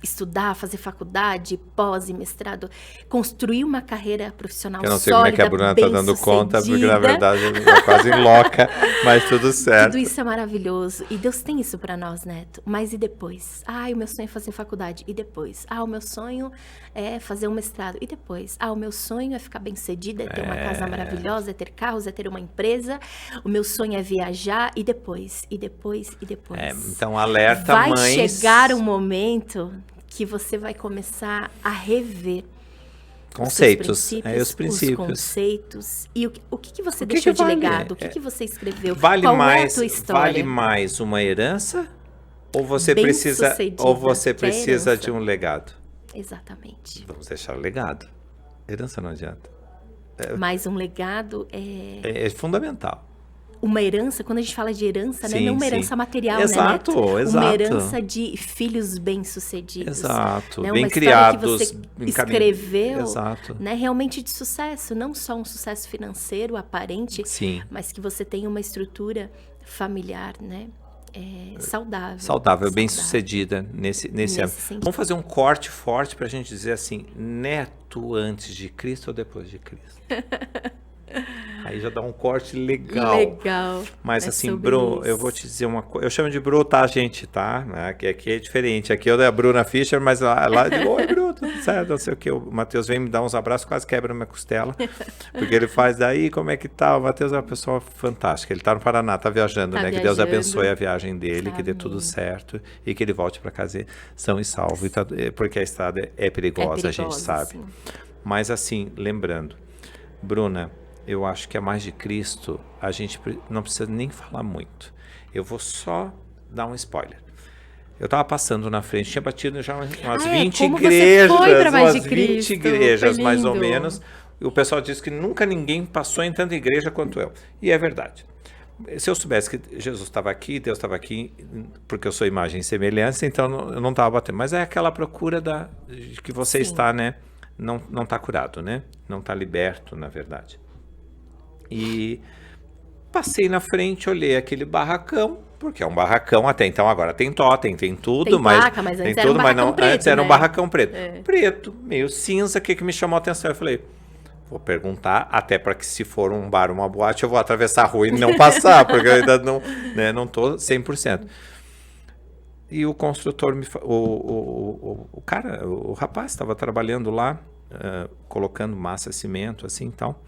Estudar, fazer faculdade, pós e mestrado, construir uma carreira profissional sólida, eu não sei como é que a Bruna está dando conta, porque na verdade ela quase enloca, mas tudo certo. Tudo isso é maravilhoso. E Deus tem isso para nós, Neto. Mas e depois? O meu sonho é fazer faculdade. E depois? O meu sonho é fazer um mestrado. E depois? O meu sonho é ficar bem-sucedida, é ter uma casa maravilhosa, é ter carros, é ter uma empresa. O meu sonho é viajar. E depois? E depois? E depois? Então, alerta, vai mães. Vai chegar um momento que você vai começar a rever conceitos, os princípios. Os conceitos. E o que você deixou de legado? O que você escreveu? Qual é a tua história? Vale mais uma herança? Ou você precisa de um legado? Exatamente. Vamos deixar o legado. Herança não adianta. Mas um legado é fundamental. Uma herança, quando a gente fala de herança, né? Não uma herança material, exato, né, Neto? Exato. Uma herança de filhos bem-sucedidos. Exato, né? bem uma criados. Que você escreveu, exato. Né? Realmente de sucesso. Não só um sucesso financeiro aparente, sim. mas que você tenha uma estrutura familiar, né? Saudável, bem-sucedida nesse sentido. Vamos fazer um corte forte para a gente dizer assim, Neto antes de Cristo ou depois de Cristo? Aí já dá um corte legal. Legal. Mas É assim, sobre Bru, eu isso. vou te dizer uma coisa. Eu chamo de Bru, tá, gente, tá? Aqui é diferente. Aqui eu da Bruna Fischer, mas lá eu digo, oi, Bru, tudo certo? Não sei o que. O Matheus vem me dar uns abraços, quase quebra minha costela. Porque ele faz daí, como é que tá? O Matheus é uma pessoa fantástica. Ele tá no Paraná, tá viajando, Tá né? Que Deus viajando. abençoe a viagem dele, que dê tudo Amém. certo e que ele volte para casa são e salvo. Porque a estrada é perigosa, a gente sabe. Sim. Mas assim, lembrando, Bruna, eu acho que a mais de Cristo, a gente não precisa nem falar muito. Eu vou só dar um spoiler. Eu estava passando na frente, tinha batido já umas 20 como igrejas, você foi pra Mais de umas 20 Cristo? igrejas Foi mais ou lindo. menos. E o pessoal disse que nunca ninguém passou em tanta igreja quanto eu. E é verdade. Se eu soubesse que Jesus estava aqui, Deus estava aqui, porque eu sou imagem e semelhança, então eu não estava batendo. Mas é aquela procura de que você Sim. está, né? Não está curado, né? Não está liberto, na verdade. E passei na frente, olhei aquele barracão, porque é um barracão até então, agora tem totem, tem tudo, Tem mas placa, mas tem antes era tudo, um mas barracão não, preto, antes era um né? barracão preto. É. Preto, meio cinza, o que me chamou a atenção? Eu falei, vou perguntar, até para que se for um bar, uma boate, eu vou atravessar a rua e não passar, porque eu ainda não tô 100%. E o construtor, o cara, o rapaz estava trabalhando lá, colocando massa, cimento, assim e tal.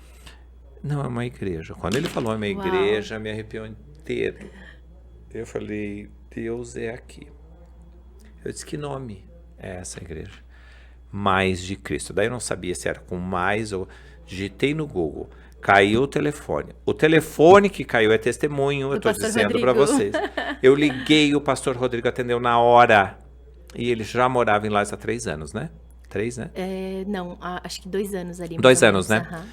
Não, é uma igreja. Quando ele falou é uma Uau. igreja, me arrepiou inteiro. Eu falei, Deus é aqui. Eu disse, que nome é essa igreja? Mais de Cristo. Daí eu não sabia se era com mais ou... Digitei no Google. Caiu o telefone. O telefone que caiu é testemunho, eu estou dizendo para vocês. Eu liguei, o pastor Rodrigo atendeu na hora. E ele já morava em Lages há 3 anos, né? 3, né? Não, acho que 2 anos ali. 2 anos, né? Uhum.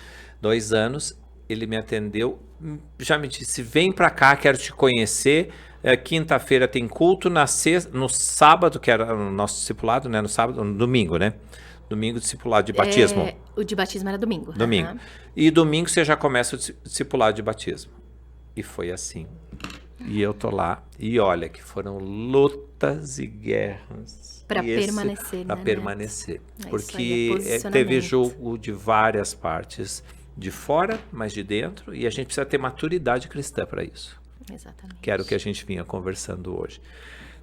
2 anos, ele me atendeu, já me disse, vem pra cá, quero te conhecer, quinta-feira tem culto, no sábado, que era o nosso discipulado, né, no sábado, no domingo, né, domingo discipulado de batismo. O de batismo era domingo. Domingo. Uhum. E domingo você já começa o discipulado de batismo. E foi assim. E eu tô lá, e olha que foram lutas e guerras. Para permanecer, Para né? permanecer. Porque posicionamento. teve julgo de várias partes, de fora, mas de dentro, e a gente precisa ter maturidade cristã para isso. Exatamente. Que era o que a gente vinha conversando hoje.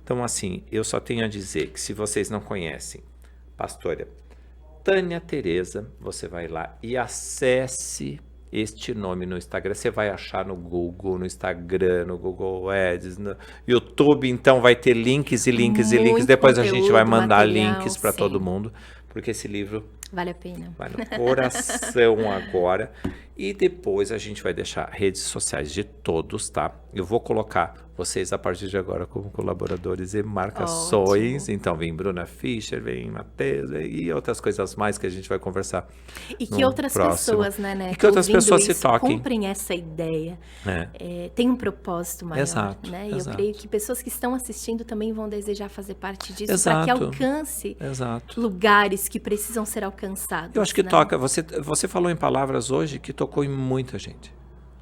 Então, assim, eu só tenho a dizer que se vocês não conhecem, pastora Tânia Tereza, você vai lá e acesse este nome no Instagram. Você vai achar no Google, no Instagram, no Google Ads, no YouTube. Então vai ter links e links e links. Depois a gente vai mandar links para todo mundo, porque esse livro vale a pena. vai no coração agora. E depois a gente vai deixar redes sociais de todos, tá? Eu vou colocar vocês a partir de agora como colaboradores e marcações. Ótimo. Então vem Bruna Fischer, vem Matheus e outras coisas mais que a gente vai conversar. E que outras pessoas, né? E que outras pessoas se toquem. Comprem essa ideia. Tem um propósito maior. Exato, né? E exato. eu creio que pessoas que estão assistindo também vão desejar fazer parte disso, Exato. para que alcance Exato. lugares que precisam ser alcançados. Eu acho que né? toca. Você falou em palavras hoje que tocou em muita gente.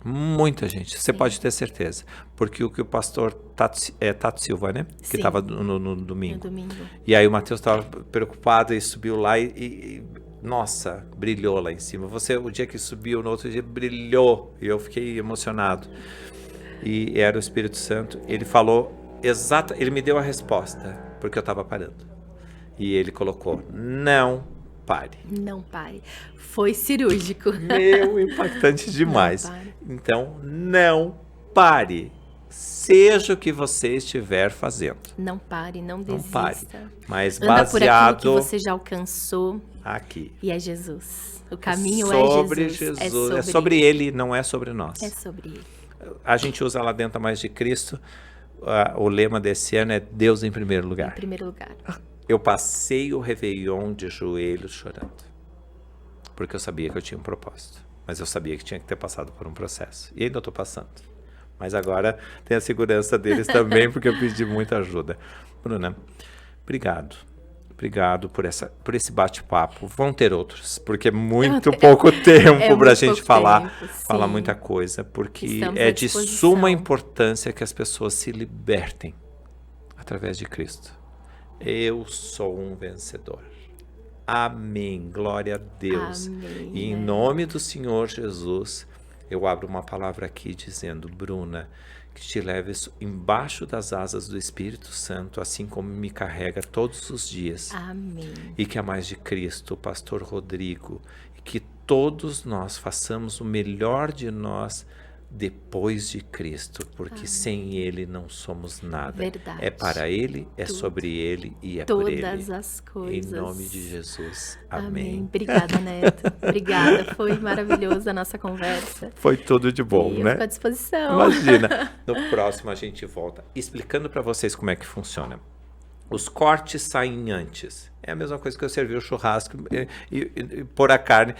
Muita gente. Você pode ter certeza. Porque o que o pastor Tato Silva, né? Que Sim. estava no domingo. No domingo. E aí o Matheus estava preocupado e subiu lá nossa, brilhou lá em cima. O dia que subiu, no outro dia, brilhou. E eu fiquei emocionado. E era o Espírito Santo. Ele falou ele me deu a resposta, porque eu estava parando. E ele colocou, não pare. Não pare. Foi cirúrgico. Meu, impactante demais. Não pare. Então, não pare. Seja o que você estiver fazendo. Não pare, não desista. Não pare. Mas Anda por aquilo baseado que você já alcançou. aqui. E é Jesus. O caminho Sobre é Jesus. É sobre ele, não é sobre nós. É sobre ele. A gente usa lá dentro a Mais de Cristo. O lema desse ano é Deus em primeiro lugar. Em primeiro lugar. Eu passei o Réveillon de joelhos chorando. Porque eu sabia que eu tinha um propósito. Mas eu sabia que tinha que ter passado por um processo. E ainda estou passando. Mas agora tem a segurança deles também, porque eu pedi muita ajuda. Bruna, obrigado. Obrigado por esse bate-papo. Vão ter outros, porque é muito pouco tempo para a gente falar muita coisa, porque é de suma importância que as pessoas se libertem através de Cristo. Eu sou um vencedor. Amém. Glória a Deus. Amém. E em nome do Senhor Jesus, eu abro uma palavra aqui dizendo, Bruna, que te leves embaixo das asas do Espírito Santo, assim como me carrega todos os dias. Amém. E que a mais de Cristo, o pastor Rodrigo, e que todos nós façamos o melhor de nós depois de Cristo, porque sem Ele não somos nada. Verdade. É para Ele, é Tudo. sobre Ele e é por Ele. Todas as coisas. Em nome de Jesus. Amém. Obrigada, Neto. Obrigada. Foi maravilhosa a nossa conversa. Foi tudo de bom, E eu né? fico à disposição. Imagina. No próximo a gente volta explicando para vocês como é que funciona. Os cortes saem antes. É a mesma coisa que eu servir o churrasco e pôr a carne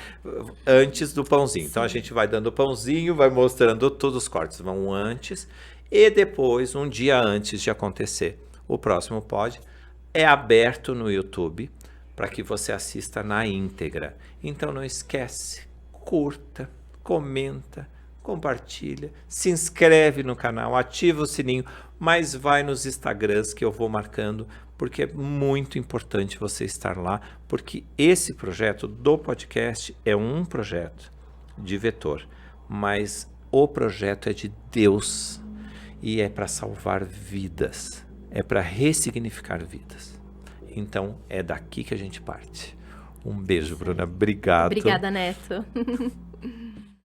antes do pãozinho. Então a gente vai dando o pãozinho, vai mostrando todos os cortes. Vão antes e depois, um dia antes de acontecer. O próximo pod é aberto no YouTube para que você assista na íntegra. Então não esquece, curta, comenta, compartilha, se inscreve no canal, ativa o sininho, mas vai nos Instagrams que eu vou marcando, porque é muito importante você estar lá, porque esse projeto do podcast é um projeto de vetor, mas o projeto é de Deus e é para salvar vidas, é para ressignificar vidas. Então é daqui que a gente parte. Um beijo, Bruna. Obrigado. Obrigada, Neto.